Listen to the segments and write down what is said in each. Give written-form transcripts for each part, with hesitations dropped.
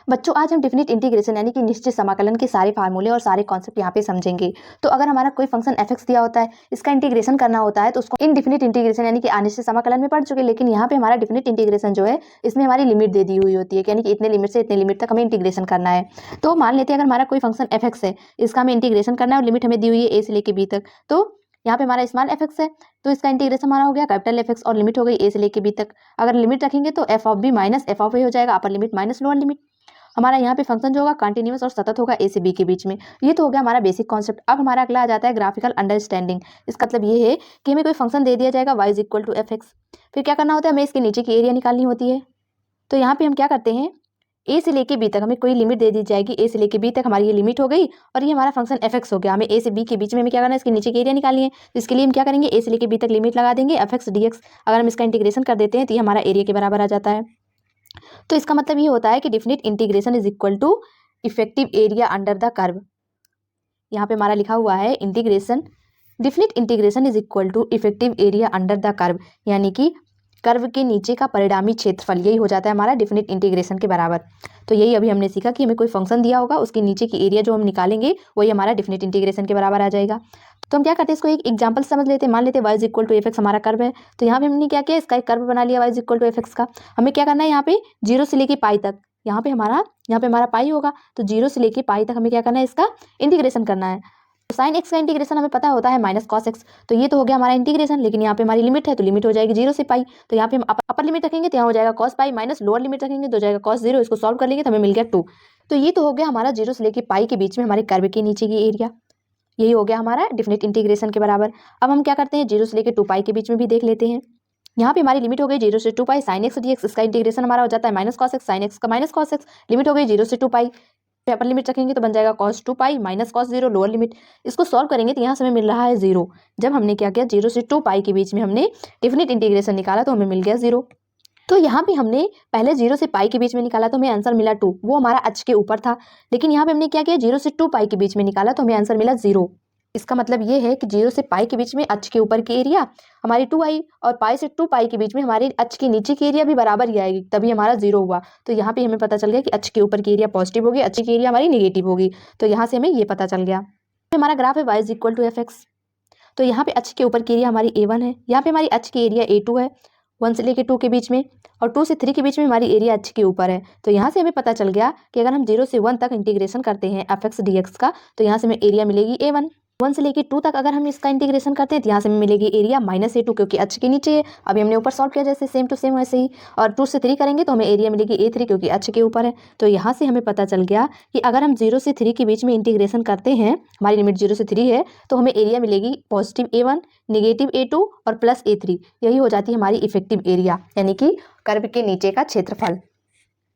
बच्चों आज हम डिफिनिट इंटीग्रेशन यानी कि निश्चित समाकलन के सारे फार्मूले और सारे कॉन्सेप्ट यहाँ पे समझेंगे। तो अगर हमारा कोई फंक्शन f(x) दिया होता है, इसका इंटीग्रेशन करना होता है तो उसको इनडिफिनिट इंटीग्रेशन यानी कि अनिश्चित समाकलन में पढ़ चुके, लेकिन यहाँ पे हमारा डिफिनिट इंटीग्रेशन जो है इसमें हमारी लिमिट दे दी हुई होती है, यानी कि इतने लिमिट से इतने लिमिट तक हमें इंटीग्रेशन करना है। तो मान लेते हैं अगर हमारा कोई फंक्शन f(x) है, इसका हमें इंटीग्रेशन करना है और लिमिट हमें दी हुई है a से लेके b तक। तो यहाँ पे हमारा स्मॉल f(x) है तो इसका इंटीग्रेशन हमारा हो गया कैपिटल f(x) और लिमिट हो गई a से लेके b तक। अगर लिमिट रखेंगे तो f of b minus f of a हो जाएगा, upper limit minus lower limit. हमारा यहाँ पे फंक्शन जो होगा कंटिन्यूअस और सतत होगा ए से बी के बीच में। ये तो हो गया हमारा बेसिक कॉन्सेप्ट। अब हमारा अगला आ जाता है ग्राफिकल अंडरस्टैंडिंग। इसका मतलब ये है कि हमें कोई फंक्शन दे दिया जाएगा y equal to F X, फिर क्या करना होता है, हमें इसके नीचे की एरिया निकालनी होती है। तो यहाँ पे हम क्या करते हैं, ए से लेके बी तक हमें कोई लिमिट दे दी जाएगी, ए से लेके बी तक हमारी ये लिमिट हो गई और ये हमारा फंक्शन एफ एक्स हो गया। हमें ए से बी के बीच में हमें क्या करना है, इसके नीचे की एरिया निकालनी है। तो इसके लिए हम क्या करेंगे, ए से लेके बी तक लिमिट लगा देंगे एफ एक्स डी एक्स। अगर हम इसका इंटीग्रेशन कर देते हैं तो ये हमारा एरिया के बराबर आ जाता है। तो इसका मतलब ये होता है कि definite integration is equal to effective area under the curve. यहाँ पे हमारा लिखा हुआ है integration, definite integration is equal to effective area under the curve, यानी कि कर्व के नीचे का परिणामी क्षेत्रफल, यही हो जाता है हमारा डिफिनिट इंटीग्रेशन के बराबर। तो यही अभी हमने सीखा कि हमें कोई फंक्शन दिया होगा, उसके नीचे की एरिया जो हम निकालेंगे वही हमारा डिफिनिट इंटीग्रेशन के बराबर आ जाएगा। तो हम क्या करते हैं, इसको एक एग्जांपल समझ लेते हैं। मान लेते हैं y equal to F X हमारा कर्व है। तो यहाँ पे हमने क्या किया, इसका एक कर्व बना लिया y equal to F X का। हमें क्या करना है, यहाँ पे 0 से लेके पाई तक, यहाँ पे हमारा पाई होगा, तो 0 से लेके पाई तक हमें क्या करना है, इसका इंटीग्रेशन करना है। तो साइन एक्स का इंटीग्रेशन हमें पता होता है माइनस कॉस एक्स। तो ये तो हो गया हमारा इंटीग्रेशन, लेकिन यहाँ पे हमारी लिमिट है तो लिमिट हो जाएगी 0 से पाई। तो यहाँ पे हम अपर लिमिट रखेंगे तो यहाँ हो जाएगा cos pi, minus lower limit रखेंगे तो हो जाएगा कॉस 0। इसको सॉल्व कर लेंगे तो हमें मिल गया 2। तो ये तो हो गया हमारा 0 से लेके पाई के बीच में हमारे कर्व के नीचे की एरिया, यही हो गया हमारा डिफिनिट इंटीग्रेशन के बराबर। अब हम क्या करते हैं, 0 से लेके 2 पाई के बीच में भी देख लेते हैं। यहाँ पे हमारी लिमिट हो गई 0 से 2 pi sine x D x. इसका इंटीग्रेशन हमारा हो जाता है minus cos x, sign X का माइनस कॉस एक्स। लिमिट हो गई 0 से 2 पाई, अपर लिमिट रखेंगे तो बन जाएगा cos 2 pi minus cos 0 lower limit. इसको सॉल्व करेंगे तो यहाँ से हमें मिल रहा है 0। जब हमने क्या किया, 0 से 2 पाई के बीच में हमने डिफिनिट इंटीग्रेशन निकाला तो हमें मिल गया 0। तो यहाँ पे हमने पहले 0 से पाई के बीच में निकाला तो हमें आंसर मिला 2, वो हमारा अक्ष के ऊपर था। लेकिन यहाँ पे हमने क्या किया, 0 से 2 पाई के बीच में निकाला तो हमें आंसर मिला 0। इसका मतलब ये है कि 0 से पाई के बीच में अक्ष के ऊपर की एरिया हमारी 2 आई और पाई से 2 पाई के बीच में हमारे अक्ष के नीचे की एरिया भी बराबर ही आएगी, तभी हमारा 0 हुआ। तो यहाँ पे हमें पता चल गया कि अक्ष के ऊपर की एरिया पॉजिटिव होगी, अक्ष की एरिया हमारी नेगेटिव होगी। तो यहाँ से हमें ये पता चल गया। हमारा ग्राफ है y is equal to F X. तो यहाँ पे अक्ष के ऊपर की एरिया हमारी a1 है, यहाँ पे हमारी अक्ष की एरिया a2 है, 1 से लेके 2 के बीच में, और 2 से 3 के बीच में हमारी एरिया अक्ष के ऊपर है। तो यहाँ से हमें पता चल गया कि अगर हम 0 से 1 तक इंटीग्रेशन करते हैं एफ एक्स डी एक्स का तो यहाँ से हमें एरिया मिलेगी a1। 1 से लेके 2 तक अगर हम इसका इंटीग्रेशन करते हैं तो यहाँ से हमें मिलेगी एरिया माइनस a2, क्योंकि अक्ष के नीचे है। अभी हमने ऊपर सॉल्व किया जैसे सेम टू सेम वैसे ही। और 2 से 3 करेंगे तो हमें एरिया मिलेगी a3, क्योंकि अक्ष के ऊपर है। तो यहाँ से हमें पता चल गया कि अगर हम 0 से 3 के बीच में इंटीग्रेशन करते हैं, हमारी लिमिट 0 से 3 है, तो हमें एरिया मिलेगी पॉजिटिव a1, नेगेटिव a2 और प्लस a3। यही हो जाती है हमारी इफेक्टिव एरिया, यानी कि कर्व के नीचे का क्षेत्रफल।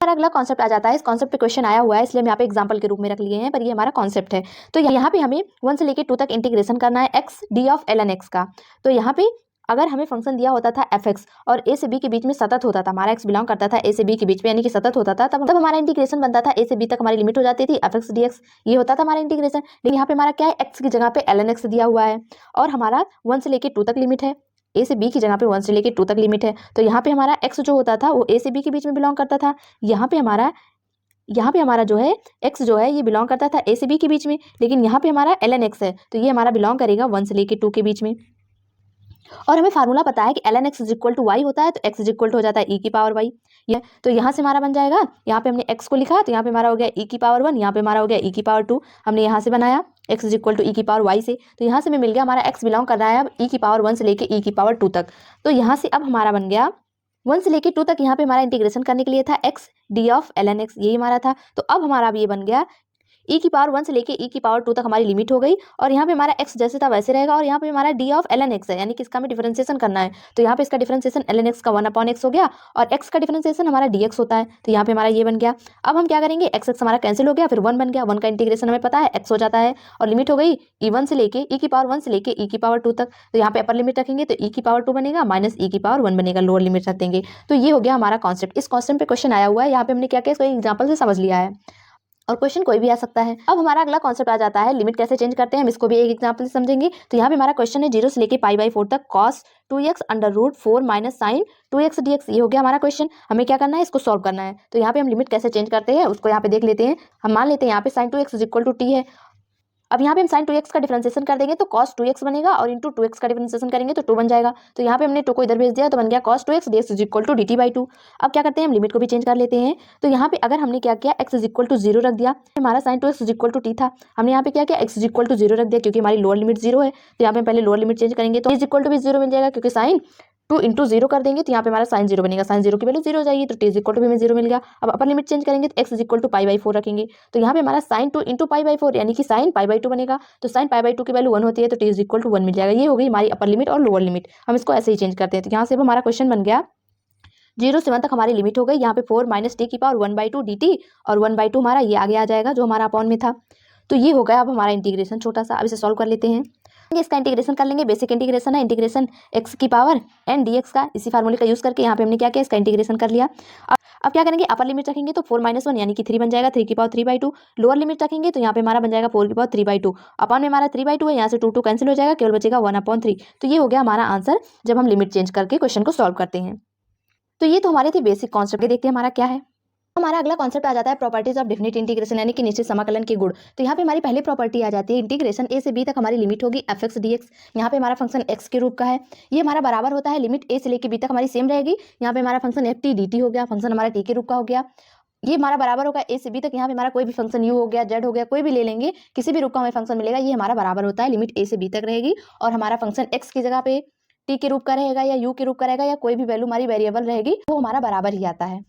अगला कॉन्सेप्ट आ जाता है। इस कॉन्सेप्ट पे क्वेश्चन आया हुआ है इसलिए हम यहाँ पे एग्जांपल के रूप में रख लिए हैं, पर ये हमारा कॉन्सेप्ट है। तो यहाँ पे हमें 1 से लेके 2 तक इंटीग्रेशन करना है x D of ln x का। तो यहाँ पे अगर हमें फंक्शन दिया होता था एफ एक्स और ए से बी के बीच में सतत होता था, हमारा एक्स बिलोंग करता था ए से बी के बीच में, यानी कि सतत होता था, तब हमारा इंटीग्रेशन बनता था ए से बी तक हमारी लिमिट हो जाती थी एफ एक्स डी एक्स, ये होता था हमारा इंटीग्रेशन। लेकिन यहाँ पे हमारा क्या है, एक्स की जगह पे ln x दिया हुआ है और हमारा 1 से लेके 2 तक लिमिट है, ए से बी की जगह पे 1 से लेके 2 तक लिमिट है। तो यहाँ पे हमारा एक्स जो होता था वो ए से बी के बीच में बिलोंग करता था। यहाँ पे हमारा जो है x जो है ये बिलोंग करता था ए से बी के बीच में, लेकिन यहाँ पे हमारा ln x है तो ये हमारा बिलोंग करेगा 1 से लेके 2 के बीच में। और हमें फार्मूला पता है कि ln x is equal to Y होता है, तो x इज इक्वल टू हो जाता है e की पावर y। ये तो यहाँ से हमारा बन जाएगा, यहाँ पे हमने x को लिखा तो यहाँ पे हमारा हो गया e की पावर 1, यहाँ पे हमारा हो गया e की पावर 2। हमने यहाँ से बनाया x is equal to e की पावर y से, तो यहाँ से हमें मिल गया हमारा x बिलोंग कर रहा है अब e की पावर 1 से लेके e की पावर 2 तक। तो यहाँ से अब हमारा बन गया 1 से लेके 2 तक, यहाँ पे हमारा इंटीग्रेशन करने के लिए था x D of ln x, यही हमारा था। तो अब हमारा अब ये बन गया e की पावर 1 से लेके e की पावर 2 तक हमारी लिमिट हो गई, और यहाँ पे हमारा x जैसे था वैसे रहेगा, और यहाँ पे हमारा d ऑफ ln x है, यानी कि इसका हमें डिफरेंशिएशन करना है। तो यहाँ पे इसका डिफरेंशिएशन ln x का 1/x हो गया और x का डिफरेंशिएशन हमारा dx होता है। तो यहाँ पे हमारा ये बन गया। अब हम क्या करेंगे, x हमारा कैंसिल हो गया, फिर 1 बन गया, 1 का इंटीग्रेशन हमें पता है x हो जाता है, और लिमिट हो गई e1 से लेके e की पावर 1 से लेके e की पावर 2 तक। तो यहाँ पे अपर लिमिट रखेंगे तो e की पावर 2 बनेगा माइनस e की पावर 1 बनेगा, लोअर लिमिट रख देंगे। तो ये हो गया हमारा कॉन्सेप्ट। इस कॉन्सेप्ट पे क्वेश्चन आया हुआ है, यहाँ पे हमने क्या किया, इसको एग्जाम्पल से समझ लिया है। और क्वेश्चन कोई भी आ सकता है। अब हमारा अगला कॉन्सेप्ट आ जाता है लिमिट कैसे चेंज करते हैं, हम इसको भी एक एग्जांपल से समझेंगे। तो यहाँ पे हमारा क्वेश्चन है 0 से लेके π/4 तक cos 2x under root 4 minus sine 2x dx। ये हो गया हमारा क्वेश्चन। हमें क्या करना है, इसको सॉल्व करना है। तो यहाँ पे हम लिमिट कैसे चेंज करते हैं उसको यहाँ पे देख लेते हैं। हम मान लेते हैं यहाँ पे sin 2x = t है। अब यहाँ पे हम sin 2x का डिफरेंशिएशन कर देंगे तो cos 2x बनेगा और इंटू 2x का डिफरेंशिएशन करेंगे तो 2 बन जाएगा। तो यहाँ पे हमने 2 को इधर भेज दिया तो बन गया cos 2x dx = dt/2। अब क्या करते हैं, हम लिमिट को भी चेंज कर लेते हैं। तो यहाँ पे अगर हमने क्या किया, x = 0 रख दिया, हमारा sin 2x = t था। हमने यहाँ पे क्या किया, x = 0 रख दिया क्योंकि हमारी लोअर लिमिट 0 है। तो यहाँ पे पहले लोअर लिमिट चेंज करेंगे तो t भी 0 मिल जाएगा क्योंकि sin 2 × 0 कर देंगे तो यहाँ पे हमारा sin 0 बनेगा। sin 0 की वैल्यू 0 हो जाएगी तो t भी हमें 0 मिल गया। अब अपर लिमिट चेंज करेंगे तो x = π/4 रखेंगे तो यहाँ पे हमारा sin 2 × π/4 यानी कि sin π/2 बनेगा। तो sin π/2 की वैल्यू 1 होती है तो t = 1 मिल जाएगा। ये हो गई हमारी अपर लिमिट और लोअर लिमिट। हम इसको ऐसे ही चेंज करते हैं। तो यहाँ से अब हमारा क्वेश्चन बन गया 0 से 1 तक हमारी लिमिट हो गई। यहाँ पे 4 - t⁻1/2 dt और 1/2 हमारा ये आगे आ जाएगा जो हमारा अपॉन में था। तो ये हो गया अब हमारा इंटीग्रेशन छोटा सा। अब इसे सॉल्व कर लेते हैं। इसका इंटीग्रेशन कर लेंगे। बेसिक इंटीग्रेशन है, इंटीग्रेशन x⁴n dx का। इसी फार्मूले का यूज करके यहाँ पे हमने क्या किया, इसका इंटीग्रेशन कर लिया। अब क्या करेंगे, अपर लिमिट रखेंगे तो 4 - 1 यानी कि 3 बन जाएगा, 3⁻3/2। लोअर लिमिट रखेंगे तो यहाँ पे हमारा बन जाएगा 4⁻3/2। अपॉन में हमारा 3/2 है, यहाँ से 2 कैंसिल हो जाएगा, केवल बचेगा 1/3। तो ये हो गया हमारा आंसर जब हम लिमिट चेंज करके क्वेश्चन को सॉल्व करते हैं। तो ये तो हमारे थे बेसिक कॉन्सेप्ट। देखते हैं हमारा क्या है। हमारा अगला कॉन्सेप्ट आ जाता है प्रॉपर्टीज ऑफ डेफिनेट इंटीग्रेशन यानी कि निश्चित समाकलन के गुण। तो यहाँ पे हमारी पहली प्रॉपर्टी आ जाती है इंटीग्रेशन a से b तक हमारी लिमिट होगी f(x) dx। यहाँ पे हमारा फंक्शन x के रूप का है, ये हमारा बराबर होता है लिमिट a से लेके b तक हमारी सेम रहेगी। यहाँ पे हमारा फंक्शन ft dt हो गया, फंक्शन हमारा t के रूप का हो गया। ये हमारा बराबर होगा a से b तक। यहाँ पे हमारा कोई भी फंक्शन u हो गया, z हो गया, कोई भी ले लेंगे, किसी भी रूप का हमें फंक्शन मिलेगा, ये हमारा बराबर होता है लिमिट a से b तक रहेगी। और हमारा फंक्शन x की जगह पे t के रूप का रहेगा या u के रूप का रहेगा या कोई भी वैल्यू हमारी वेरिएबल रहेगी, वो हमारा बराबर ही आता है।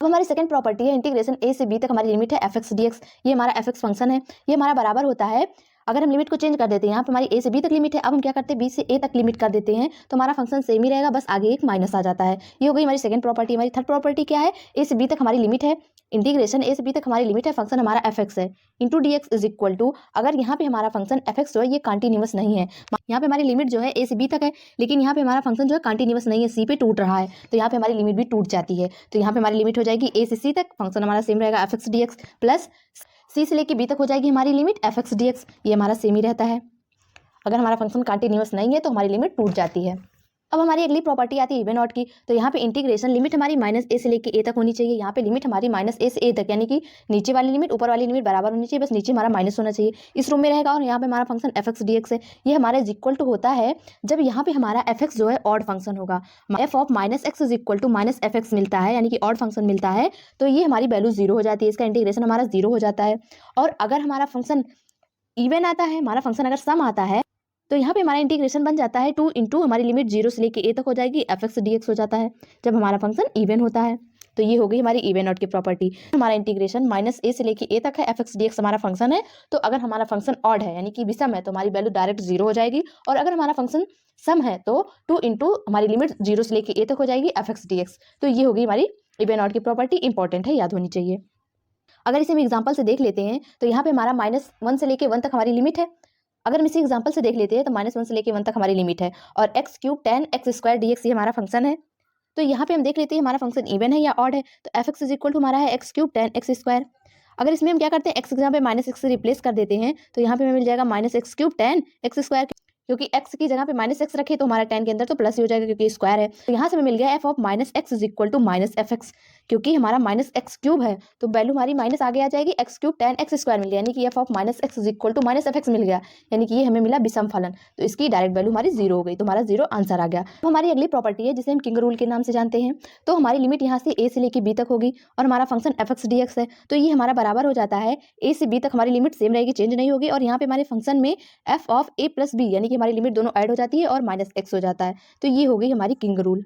अब हमारी सेकंड प्रॉपर्टी है इंटीग्रेशन a से b तक हमारी लिमिट है f(x) dx। ये हमारा f(x) फंक्शन है, ये हमारा बराबर होता है। अगर हम लिमिट को चेंज कर देते हैं, यहाँ पे हमारी a से b तक लिमिट है, अब हम क्या करते हैं b से a तक लिमिट कर देते हैं तो हमारा फंक्शन सेम ही रहेगा, बस आगे एक माइनस आ जाता है। ये हो गई हमारी सेकंड प्रॉपर्टी। हमारी थर्ड प्रॉपर्टी क्या है, a से b तक हमारी लिमिट है, इंटीग्रेशन a से b तक हमारी लिमिट है, फंक्शन हमारा f(x) है इंटू dx = अगर यहाँ पे हमारा फंक्शन f(x) जो है ये कंटिन्यूअस नहीं है। यहाँ पे हमारी लिमिट जो है a से b तक है, लेकिन यहाँ पे हमारा फंक्शन जो है कंटिन्यूअस नहीं है, c पे टूट रहा है, तो यहाँ पे हमारी लिमिट भी टूट जाती है। तो यहाँ पे हमारी लिमिट हो जाएगी a से c तक, फंक्शन हमारा सेम रहेगा f(x) dx प्लस c से लेके b तक हो जाएगी हमारी लिमिट f(x) dx। ये हमारा सेम ही रहता है। अगर हमारा फंक्शन कंटिन्यूअस नहीं है तो हमारी लिमिट टूट जाती है। अब हमारी अगली प्रॉपर्टी आती है इवन ऑड की। तो यहाँ पे इंटीग्रेशन लिमिट हमारी -a से लेके a तक होनी चाहिए। यहाँ पे लिमिट हमारी -a से a तक, यानी कि नीचे वाली लिमिट ऊपर वाली लिमिट बराबर होनी चाहिए, बस नीचे हमारा माइनस होना चाहिए, इस रूम में रहेगा। और यहाँ पे हमारा फंक्शन f(x) dx है, ये हमारा इक्वल टू होता है जब यहाँ पे हमारा f(x) जो है ऑड फंक्शन होगा, f ऑफ -x = -f(x) मिलता है, यानी कि ऑड फंक्शन मिलता है, तो ये हमारी वैल्यू 0 हो जाती है, इसका इंटीग्रेशन हमारा 0 हो जाता है। और अगर हमारा फंक्शन इवन आता है, हमारा फंक्शन अगर सम आता है, तो यहाँ पे हमारा इंटीग्रेशन बन जाता है 2 × हमारी लिमिट 0 से लेके a तक हो जाएगी, f(x) dx हो जाता है जब हमारा फंक्शन इवन होता है। तो ये हो गई हमारी इवन ऑड की प्रॉपर्टी। हमारा इंटीग्रेशन -a से लेके a तक है, f(x) dx हमारा फंक्शन है। तो अगर हमारा फंक्शन ऑड है यानी कि विषम है तो हमारी वैल्यू डायरेक्ट 0 हो जाएगी, और अगर हमारा फंक्शन सम है तो 2 × हमारी लिमिट 0 से लेके a तक हो जाएगी, f(x) dx। तो ये हो गई हमारी इवन ऑड की प्रॉपर्टी, इंपॉर्टेंट है, याद होनी चाहिए। अगर इसे हम एग्जाम्पल से देख लेते हैं तो यहाँ पे हमारा -1 से लेके 1 तक हमारी लिमिट है। अगर हम इसी एग्जाम्पल से देख लेते हैं तो -1 से लेके 1 तक हमारी लिमिट है, और x³ tan x² dx ये हमारा फंक्शन है। तो यहाँ पे हम देख लेते हैं हमारा फंक्शन इवन है या ऑड है। तो f(x) = हमारा है x³ tan x²। अगर इसमें हम क्या करते हैं, x की जगह पे -x से रिप्लेस कर देते हैं तो यहाँ पे हमें मिल जाएगा -x³ tan x², क्योंकि x की जगह पे -x रखे तो हमारा tan के अंदर तो प्लस ही हो जाएगा क्योंकि स्क्वायर है। तो यहाँ से हमें मिल गया f ऑफ -x = -fx, क्योंकि हमारा -x³ है तो वैल्यू हमारी माइनस आगे आ जाएगी, x³ tan x² मिल गया, यानी कि f ऑफ -x = -fx मिल गया, यानी कि ये हमें मिला विषम फलन। तो इसकी डायरेक्ट वैल्यू हमारी 0 हो गई, तो हमारा 0 आंसर आ गया। अब हमारी अगली प्रॉपर्टी है जिसे हम किंग रूल के नाम से जानते हैं। तो हमारी लिमिट यहाँ से a से लेके b तक होगी, और हमारा फंक्शन f(x) dx है, तो ये हमारा बराबर हो जाता है a से b तक हमारी लिमिट सेम रहेगी, चेंज नहीं होगी। और यहाँ पे हमारे फंक्शन में f ऑफ a + b यानी कि हमारी लिमिट दोनों ऐड हो जाती है और -x हो जाता है। तो ये हो गई हमारी किंग रूल।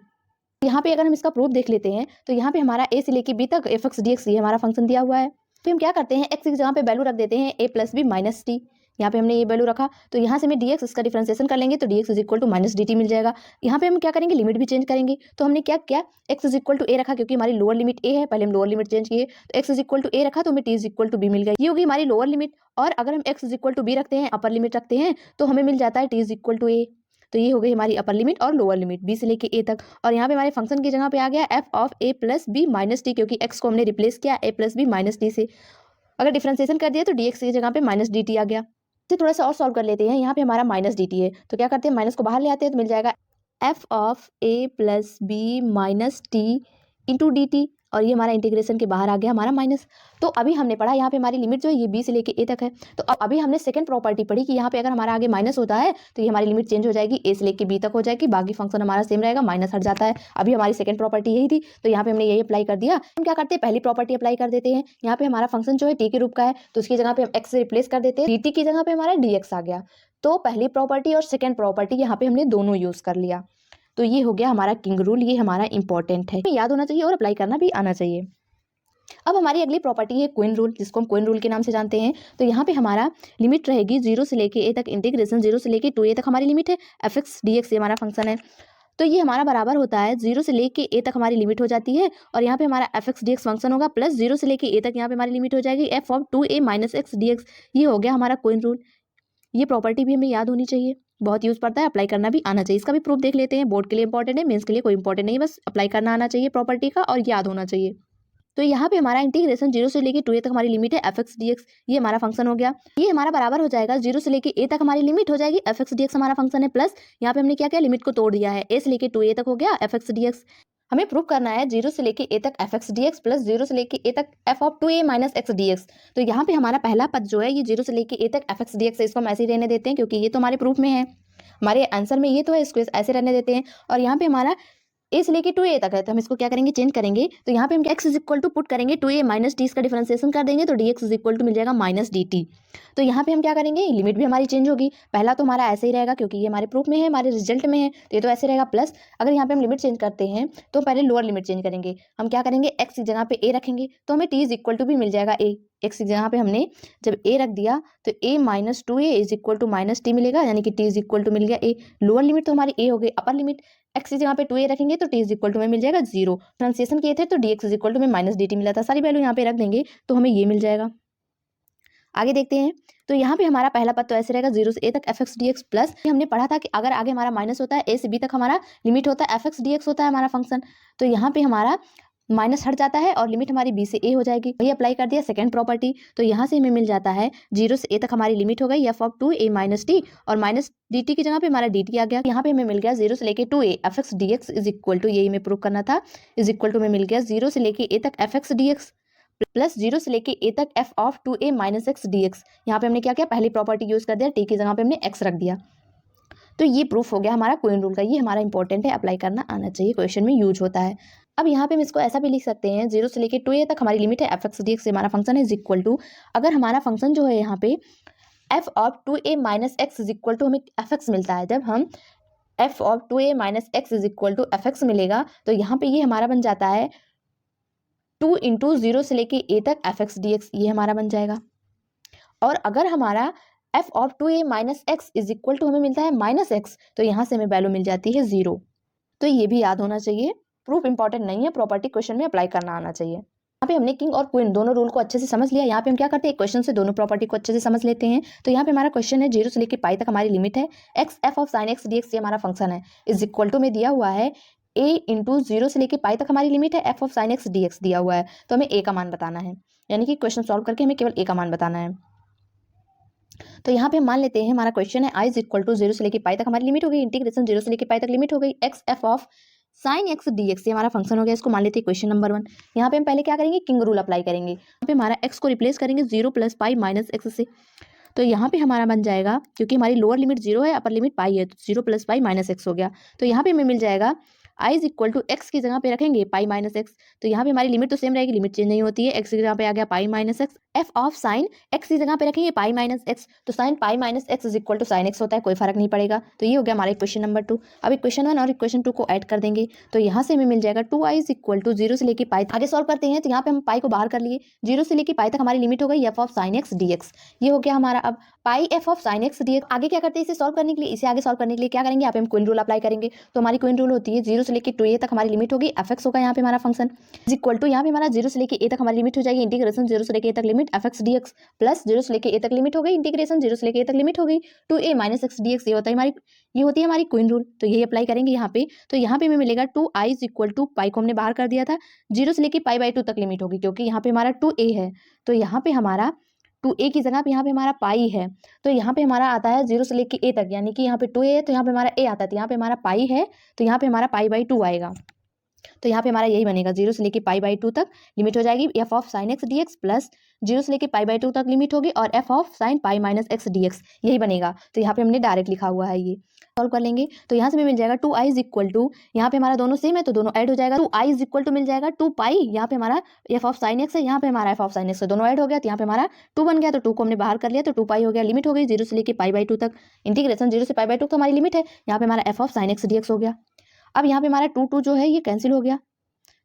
यहाँ पे अगर हम इसका प्रूफ देख लेते हैं तो यहाँ पे हमारा a से लेके b तक f(x) dx ये हमारा फंक्शन दिया हुआ है। फिर हम क्या करते हैं, x की जगह पे वैल्यू रख देते हैं a + b - t। यहाँ पे हमने ये वैल्यू रखा तो यहाँ से हमें dx इसका डिफरेंशिएशन कर लेंगे तो dx = -dt मिल जाएगा। यहाँ पे हम क्या करेंगे, लिमिट भी चेंज करेंगे। तो हमने क्या किया, x = a रखा क्योंकि हमारी लोअर लिमिट a है, पहले हम लोअर लिमिट चेंज किए तो x = a रखा तो हमें t = b मिल गया, ये होगी हमारी लोअर लिमिट। और अगर हम x = b रखते हैं, अपर लिमिट रखते हैं, तो हमें मिल जाता है t = a। तो ये हो गई हमारी अपर लिमिट और लोअर लिमिट b से लेके a तक। और यहाँ पे हमारे फंक्शन की जगह पे आ गया f of a + b - t, क्योंकि x को हमने रिप्लेस किया a + b - t से। अगर डिफरेंशिएशन कर दिया तो डी एक्स की जगह पे माइनस डी टी आ गया। इसे थोड़ा सा और सॉल्व कर लेते हैं। यहाँ पे हमारा माइनस डी टी है तो क्या करते हैं, माइनस को बाहर ले आते हैं तो मिल जाएगा F of A plus B minus T into D T, और ये हमारा इंटीग्रेशन के बाहर आ गया हमारा माइनस। तो अभी हमने पढ़ा यहाँ पे हमारी लिमिट जो है ये बी से लेके ए तक है। तो अभी हमने सेकंड प्रॉपर्टी पढ़ी कि यहाँ पे अगर हमारा आगे माइनस होता है तो ये हमारी लिमिट चेंज हो जाएगी, ए से लेके बी तक हो जाएगी, बाकी फंक्शन हमारा सेम रहेगा, माइनस हट जाता है। अभी हमारी सेकंड प्रॉपर्टी यही थी तो यहाँ पे हमने यही अप्लाई कर दिया। हम क्या करते हैं, पहली प्रॉपर्टी अप्लाई कर देते हैं। यहाँ पे हमारा फंक्शन जो है टी के रूप का है तो उसकी जगह पे हम एक्स से रिप्लेस कर देते हैं, डी टी की जगह पे हमारा डी एक्स आ गया। तो पहली प्रॉपर्टी और सेकंड प्रॉपर्टी यहाँ पे हमने दोनों यूज कर लिया। तो ये हो गया हमारा किंग रूल, ये हमारा इंपॉर्टेंट है, याद होना चाहिए और अप्लाई करना भी आना चाहिए। अब हमारी अगली प्रॉपर्टी है क्वीन रूल, जिसको हम क्वीन रूल के नाम से जानते हैं। तो यहाँ पे हमारा लिमिट रहेगी 0 से लेके ए तक, इंटीग्रेशन 0 से लेके 2a तक हमारी लिमिट है, एफ एक्स डी एक्स ये हमारा फंक्शन है। तो ये हमारा बराबर होता है 0 से लेके ए तक हमारी लिमिट हो जाती है, और यहाँ पे हमारा F X D x function होगा, प्लस 0 से लेके ए तक यहाँ पे हमारी लिमिट हो जाएगी F of 2a minus X D x. ये हो गया हमारा क्वीन रूल। ये प्रॉपर्टी भी हमें याद होनी चाहिए, बहुत यूज पड़ता है, अप्लाई करना भी आना चाहिए। इसका भी प्रूफ देख लेते हैं, बोर्ड के लिए इंपॉर्टेंट है, मेंस के लिए कोई इंपॉर्टेंट नहीं, बस अप्लाई करना आना चाहिए प्रॉपर्टी का और याद होना चाहिए। तो यहाँ पे हमारा इंटीग्रेशन 0 से लेके 2a तक हमारी लिमिट है एफ एक्स डी एक्स, ये हमारा फंक्शन हो गया। ये हमारा बराबर हो जाएगा 0 से लेके a तक हमारी लिमिट हो जाएगी, एफ एक्स डी एक्स हमारा फंक्शन है, प्लस यहाँ पे हमने क्या किया, लिमिट को तोड़ दिया है, a से लेके 2a तक हो गया एफ एक्स डी एक्स। हमें प्रूव करना है 0 से लेके a तक F X D x plus 0 से लेके a तक F of 2a minus X D x. तो यहाँ पे हमारा पहला पद जो है ये 0 से लेके a तक एफ एक्स डी एक्स है, इसको हम ऐसे ही रहने देते हैं क्योंकि ये तो हमारे प्रूफ में है, हमारे आंसर में ये तो है, इसको ऐसे रहने देते हैं। और यहाँ पे हमारा ए से लेके 2a तक है तो हम इसको क्या करेंगे, चेंज करेंगे। तो यहाँ पे हम x is equal to put करेंगे 2a माइनस टी, इसका डिफरेंशिएशन कर देंगे तो dx इज इक्वल टू मिल जाएगा माइनस dt। तो यहाँ पे हम क्या करेंगे, लिमिट भी हमारी चेंज होगी, पहला तो हमारा ऐसे ही रहेगा क्योंकि ये हमारे प्रूफ में है, हमारे रिजल्ट में है, तो ये तो ऐसे रहेगा, प्लस अगर यहाँ पे हम लिमिट चेंज करते हैं तो पहले लोअर लिमिट चेंज करेंगे। हम क्या करेंगे, x की जगह पे a रखेंगे तो हमें t इज इक्वल टू भी मिल जाएगा a। x की जगह पे हमने जब a रख दिया तो a minus 2a is equal to minus T मिलेगा, यानी कि t इज इक्वल टू मिल गया a। लोअर लिमिट तो हमारी a हो गई, अपर लिमिट x की जगह पे 2a रखेंगे तो t इज इक्वल टू में मिल जाएगा 0। ट्रांसलेशन किए थे तो dx इज इक्वल टू में माइनस dt मिला था, सारी वैल्यू यहाँ पे रख देंगे तो हमें ये मिल जाएगा। आगे देखते हैं। तो यहाँ पे हमारा पहला पद तो ऐसे रहेगा 0 से a तक F X D x, plus हमने पढ़ा था कि अगर आगे हमारा माइनस होता है a से b तक हमारा लिमिट होता है एफ एक्स डी एक्स होता है हमारा फंक्शन। तो यहाँ पे हमारा माइनस हट जाता है और लिमिट हमारी b से a हो जाएगी, वही अप्लाई कर दिया सेकंड प्रॉपर्टी। तो यहाँ से हमें मिल जाता है 0 से a तक हमारी लिमिट हो गई f of 2a minus T, और माइनस dt की जगह पे हमारा dt आ गया। यहाँ पे हमें मिल गया 0 से लेके 2a F X D x is equal to, यही हमें प्रूव करना था, इज इक्वल टू में मिल गया 0 से लेके a तक F X D x plus 0 से लेके a तक F of 2a minus X D x. यहाँ पे हमने क्या किया, पहली प्रॉपर्टी यूज कर दिया, t की जगह पे हमने x रख दिया। तो ये प्रूफ हो गया हमारा क्वीन रूल का, ये हमारा इंपॉर्टेंट है, अप्लाई करना आना चाहिए, क्वेश्चन में यूज होता है। अब यहाँ पे हम इसको ऐसा भी लिख सकते हैं, 0 से लेके 2a तक हमारी लिमिट है एफ एक्स डी एक्स, हमारा फंक्शन है, इज इक्वल टू, अगर हमारा फंक्शन जो है यहाँ पे F of 2a minus x is equal to हमें एफ एक्स मिलता है, जब हम F of 2a minus x is equal to F X मिलेगा तो यहाँ पे ये हमारा बन जाता है 2 इंटू 0 से लेके a तक एफ एक्स डी एक्स, ये हमारा बन जाएगा। और अगर हमारा F of 2a minus x is equal to हमें मिलता है माइनस एक्स, तो यहाँ से हमें वैल्यू मिल जाती है 0। तो ये भी याद होना चाहिए, प्रूफ इंपॉर्टेंट नहीं है, प्रॉपर्टी क्वेश्चन में अप्लाई करना आना चाहिए। यहाँ पे हमने किंग और क्वीन दोनों रूल को अच्छे से समझ लिया। यहाँ पे हम क्या करते हैं, क्वेश्चन से दोनों प्रॉपर्टी को अच्छे से समझ लेते हैं। तो यहाँ पे हमारा क्वेश्चन है 0 से लेके पाई तक हमारी लिमिट है x F of sine x D x, ये हमारा फंक्शन है, इज इक्वल टू में दिया हुआ है a इंटू 0 से लेके पाई तक हमारी लिमिट है F of sine x D x दिया हुआ है, तो हमें a का मान बताना है, यानी कि क्वेश्चन सॉल्व करके हमें केवल a का मान बताना है। तो यहाँ पे हम मान लेते हैं हमारा क्वेश्चन है i इज इक्वल टू 0 से लेके पाई तक हमारी लिमिट हो गई, इंटीग्रेशन 0 से लेके पाई तक लिमिट हो गई x F of sine x D x, ये हमारा फंक्शन हो गया, इसको मान लेते हैं क्वेश्चन नंबर 1। यहाँ पे हम पहले क्या करेंगे, किंग रूल अप्लाई करेंगे। यहाँ पे हमारा x को रिप्लेस करेंगे 0 प्लस पाई माइनस एक्स से, तो यहाँ पे हमारा बन जाएगा, क्योंकि हमारी लोअर लिमिट 0 है, अपर लिमिट पाई है, तो 0 प्लस पाई माइनस एक्स हो गया। तो यहाँ पे हमें मिल जाएगा i is equal to X की जगह पे रखेंगे पाई माइनस एक्स, तो यहाँ पे हमारी लिमिट तो सेम रहेगी, लिमिट चेंज नहीं होती है, एक्स की जगह पे आ गया pi minus X, F of sine X की जगह पे रखेंगे पाई माइनस एक्स, तो sine pi minus x is equal to sine X होता है, कोई फर्क नहीं पड़ेगा। तो ये हो गया हमारा इक्वेशन नंबर 2। अब इक्वेशन 1 और इक्वेशन 2 को ऐड कर देंगे, तो यहाँ से हमें मिल जाएगा 2i इज इक्वल टू 0 से लेके पाई, आगे सॉल्व करते हैं तो यहाँ पे हम पाई को बाहर कर लिए, 0 से लेके पाई तक हमारी लिमिट हो गई f of sine x D x, ये हो गया हमारा अब pi f of sine x D x. आगे क्या करते हैं, इसे सॉल्व करने के लिए, इसे आगे सॉल्व करने के लिए क्या करेंगे, यहाँ पे हम क्वीन रूल अप्लाई करेंगे। तो हमारी क्वीन रूल होती है 0 से लेके 2a तक हमारी लिमिट होगी, एफ एक्स होगा यहाँ पे हमारा फंक्शन, इज इक्वल टू यहाँ पे हमारा 0 से लेके a तक हमारी लिमिट हो जाएगी, इंटीग्रेशन 0 से लेके a तक limit limit F X D x plus zero से लेके ए तक लिमिट हो गई, इंटीग्रेशन जीरो से लेके ए तक लिमिट हो गई, टू ए माइनस एक्स डी एक्स, ये होती है हमारी क्वीन रूल। तो यही अप्लाई करेंगे यहाँ पे। तो यहाँ पे हमें मिलेगा two I is equal to pi को हमने बाहर कर दिया था, जीरो से लेके पाई बाई टू तक लिमिट होगी क्योंकि यहाँ पे हमारा टू ए है। तो यहाँ पे हमारा टू ए की जगह पे यहाँ पे हमारा पाई है, तो यहाँ पे हमारा आता है जीरो से लेके ए तक, यानी कि यहाँ पे टू ए है तो यहाँ पे हमारा ए आता है, तो यहाँ पे हमारा पाई है तो यहाँ पे हमारा पाई बाई टू आएगा। तो यहाँ पे हमारा यही बनेगा, जीरो से लेके पाई बाई टू तक लिमिट हो जाएगी F of sine x D x plus zero से लेके पाई बाई टू तक लिमिट होगी और F of sign pi minus X D x, यही बनेगा। तो यहाँ पे हमने डायरेक्ट लिखा हुआ है, ये सॉल्व कर लेंगे तो यहाँ से हमें मिल जाएगा two I is equal to, यहाँ पे हमारा दोनों सेम है तो दोनों ऐड हो जाएगा, two I is equal to मिल जाएगा टू पाई, यहाँ पे हमारा एफ ऑफ साइन एक्स है, यहाँ पे हमारा एफ ऑफ साइन एक्स है, दोनों ऐड हो गया तो यहाँ पे हमारा टू बन गया, तो टू को हमने बाहर कर लिया तो टू पाई हो गया, लिमिट हो गई जीरो से लेके पाई बाई टू तक, इंटीग्रेशन जीरो से पाई बाई टू तो हमारी लिमिट है, यहाँ पे हमारा F of sine x D x हो गया। अब यहाँ पे हमारा टू टू जो है ये कैंसिल हो गया,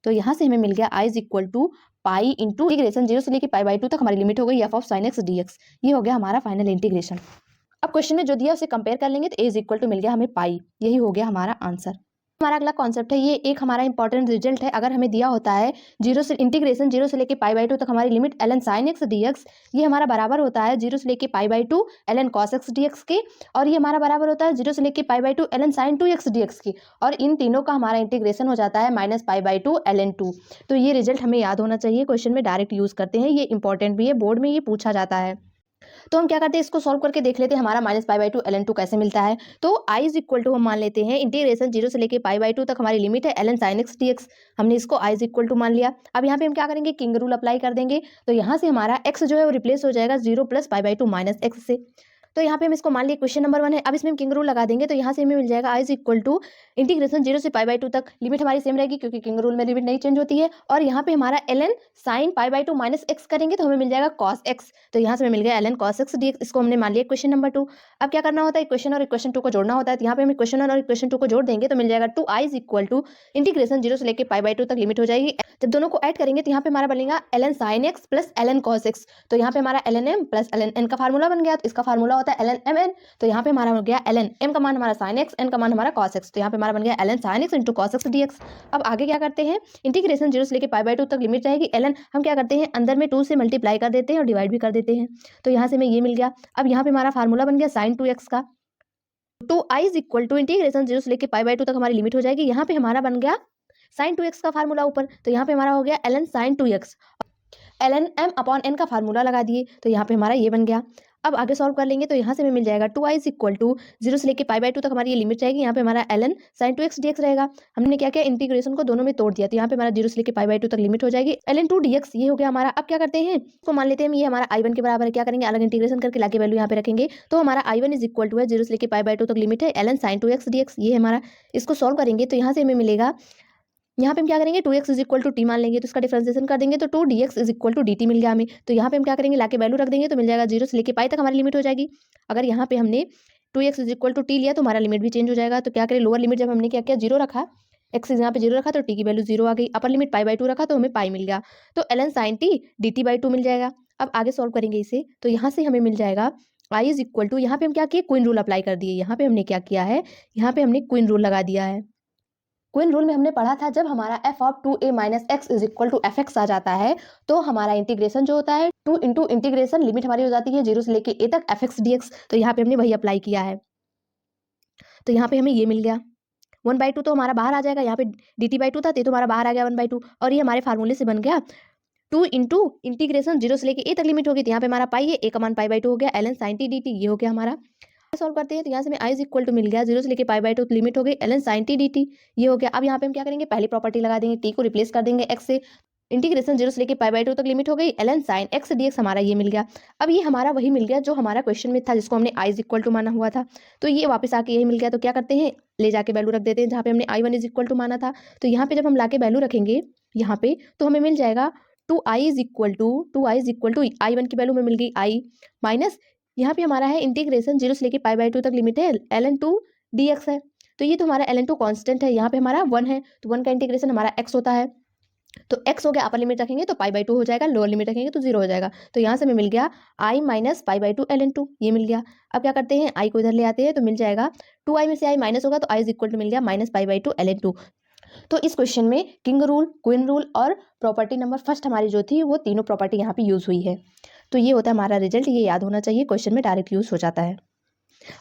तो यहाँ से हमें मिल गया I is equal to pi into integration zero से लेके पाई बाई टू तक हमारी लिमिट हो गई f of sine x D x, ये हो गया हमारा फाइनल इंटीग्रेशन। अब क्वेश्चन में जो दिया उसे कंपेयर कर लेंगे तो ए इज इक्वल टू मिल गया हमें पाई, यही हो गया हमारा आंसर। हमारा अगला कॉन्सेप्ट है, ये एक हमारा इंपॉर्टेंट रिजल्ट है। अगर हमें दिया होता है जीरो से इंटीग्रेशन जीरो से लेके पाई बाई टू तक हमारी limit L N sine x D x, ये हमारा बराबर होता है जीरो से लेके pi by two L N cos X D X के, और ये हमारा बराबर होता है जीरो से लेके pi by two L N sine two X D X की, और इन तीनों का हमारा इंटीग्रेशन हो जाता है minus pi by two L N two. तो ये रिजल्ट हमें याद होना चाहिए, क्वेश्चन में डायरेक्ट यूज करते हैं, ये इंपॉर्टेंट भी है, बोर्ड में ये पूछा जाता है। तो हम क्या करते हैं, इसको सॉल्व करके देख लेते हैं हमारा minus pi by two L N two कैसे मिलता है। तो आई इज इक्वल टू हम मान लेते हैं इंटीग्रेशन जीरो से लेके पाई बाई टू तक हमारी लिमिट है L N sine x D X, हमने इसको आई इज इक्वल टू मान लिया। अब यहाँ पे हम क्या करेंगे, किंग रूल अप्लाई कर देंगे, तो यहाँ से हमारा एक्स जो है वो रिप्लेस हो जाएगा zero plus pi by two minus x से। तो यहाँ पे हम इसको मान लिया क्वेश्चन नंबर 1 है। अब इसमें हम किंग रूल लगा देंगे तो यहाँ से हमें मिल जाएगा I is equal to integration zero से पाई बाई टू तक, लिमिट हमारी सेम रहेगी क्योंकि किंग रूल में लिमिट नहीं चेंज होती है, और यहाँ पे हमारा L N sine pi by two minus x करेंगे तो हमें मिल जाएगा कॉस एक्स, तो यहाँ से हमें मिल गया L N cos X D X, इसको हमने मान लिया क्वेश्चन नंबर 2। अब क्या करना होता है, इक्वेशन और इक्वेशन 2 को जोड़ना होता है, तो यहाँ पे हम इक्वेशन 1 और इक्वेशन 2 को जोड़ देंगे तो मिल जाएगा two I is equal to integration zero से लेके पाई बाई टू तक लिमिट हो जाएगी। जब दोनों को ऐड करेंगे तो यहाँ पे हमारा बनेगा L N sine X plus L N cos X, तो यहाँ पे हमारा L N M plus L N N का फार्मूला बन गया, तो इसका फार्मूला होता है एल एन एम एन, तो यहाँ पे हमारा हो गया एल एन एम का मान हमारा साइन एक्स, एन का मान हमारा कॉस एक्स, तो यहाँ पे हमारा बन गया L N sine X into cos X D X. अब आगे क्या करते हैं, इंटीग्रेशन जीरो से लेके पाई बाई टू तक लिमिट रहेगी, एल एन हम क्या करते हैं अंदर में टू से मल्टीप्लाई कर देते हैं और डिवाइड भी कर देते हैं, तो यहाँ से हमें ये मिल गया। अब यहाँ पे हमारा फार्मूला बन गया साइन टू एक्स का, two I is equal to integration zero से लेके पाई बाई टू तक हमारी लिमिट हो जाएगी, यहाँ पे हमारा बन गया साइन टू एक्स का फार्मूला ऊपर, तो यहाँ पे हमारा हो गया L N sine two X, L N M upon N का फार्मूला लगा दिए, तो यहाँ पे हमारा ये बन गया। अब आगे सॉल्व कर लेंगे तो यहाँ से हमें मिल जाएगा two I is equal to zero से लेके पाई बाई टू तक हमारी ये लिमिट रहेगी, यहाँ पे हमारा L N sine two X D X रहेगा। हमने क्या किया, इंटीग्रेशन को दोनों में तोड़ दिया, तो यहाँ पे हमारा जीरो से लेके पाई बाई टू तक लिमिट हो जाएगी L N two D x, ये हो गया हमारा। अब क्या करते हैं, इसको मान लेते हैं ये हमारा आई वन के बराबर है, क्या करेंगे अलग इंटीग्रेशन करके लाके वैल्यू यहाँ पे रखेंगे, तो हमारा I one is equal to है जीरो से लेके पाई बाई टू तक लिमिट है L N sine two X D x, ये हमारा। इसको सॉल्व करेंगे तो यहाँ से हमें मिलेगा, यहाँ पे हम क्या करेंगे two x is equal to t मान लेंगे, तो इसका डिफरेंशिएशन कर देंगे तो two D x is equal to d t मिल गया हमें। तो यहाँ पे हम क्या करेंगे, लाके वैल्यू रख देंगे तो मिल जाएगा जीरो से लेके पाई तक हमारी लिमिट हो जाएगी। अगर यहाँ पे हमने two x is equal to T लिया तो हमारा लिमिट भी चेंज हो जाएगा, तो क्या करें लोअर लिमिट जब हमने क्या किया जीरो रखा, एक्स यहाँ पे जीरो रखा तो टी की वैल्यू जीरो आ गई, upper limit pi by two रखा तो हमें पाई मिल गया, तो l N sine T D t by two मिल जाएगा। अब आगे सॉल्व करेंगे इसे, तो यहाँ से हमें मिल जाएगा आई इज इक्वल टू, यहाँ पे हम क्या किए क्वीन रूल अप्लाई कर दिए, यहाँ पे हमने क्या किया है, यहाँ पे हमने क्वीन रूल लगा दिया है। क्वीन रूल में हमने पढ़ा था जब हमारा F of two A minus x is equal to F x आ जाता है तो हमारा इंटीग्रेशन जो होता है टू इंटू इंटीग्रेशन लिमिट हमारी हो जाती है जीरो से लेके ए तक एफ एक्स डी एक्स, तो यहाँ पे हमने वही अप्लाई किया है, तो यहाँ पे हमें ये मिल गया। वन बाई टू तो हमारा बाहर आ जाएगा, यहाँ पे डी टी बाई टू था तो हमारा बाहर आ गया वन बाई टू, और ये हमारे फार्मूले से बन गया टू इंटू इंटीग्रेशन जीरो से लेके ए तक लिमिट होगी, तो यहाँ पे हमारा पाई है, ए का मान पाई बाई टू हो गया, L N sine T D T ये हो गया हमारा। सॉल्व करते हैं तो यहाँ से हमें आई इज इक्वल टू मिल गया जीरो से लेके पाई बाई टू लिमिट हो गई L N sine T D T ये हो गया। अब यहाँ पे हम क्या करेंगे, पहली प्रॉपर्टी लगा देंगे, टी को रिप्लेस कर देंगे एक्स से, इंटीग्रेशन जीरो से लेके पाई बाई टू तक लिमिट हो गई L N sine x D X हमारा ये मिल गया। अब ये हमारा वही मिल गया जो हमारा क्वेश्चन में था जिसको हमने आई इज इक्वल टू माना हुआ था, तो ये वापस आके यही मिल गया। तो क्या करते हैं, ले जाके वैल्यू रख देते हैं जहाँ पे हमने I one is equal to माना था, तो यहाँ पे जब हम लाके वैल्यू रखेंगे यहाँ पे तो हमें मिल जाएगा two I is equal to I one की वैल्यू में मिल गई आई माइनस यहाँ पे हमारा है इंटीग्रेशन जीरो से लेके पाई बाई टू तक लिमिट है L N two D X है, तो ये तो हमारा एल एन टू कॉन्स्टेंट है, यहाँ पे हमारा वन है तो वन का इंटीग्रेशन हमारा एक्स होता है, तो एक्स हो गया, अपर लिमिट रखेंगे तो पाई बाई टू हो जाएगा, लोअर लिमिट रखेंगे तो जीरो हो जाएगा, तो यहाँ से हमें मिल गया I minus pi by two L N two ये मिल गया। अब क्या करते हैं, आई को इधर ले आते हैं तो मिल जाएगा टू आई में से आई माइनस होगा तो आई इज इक्वल टू मिल गया minus pi by two L N two, तो इस क्वेश्चन में किंग रूल, क्वीन रूल और प्रॉपर्टी नंबर फर्स्ट हमारी जो थी वो तीनों प्रॉपर्टी यहाँ पे यूज़ हुई है। तो ये होता है हमारा रिजल्ट, ये याद होना चाहिए, क्वेश्चन में डायरेक्ट यूज़ हो जाता है।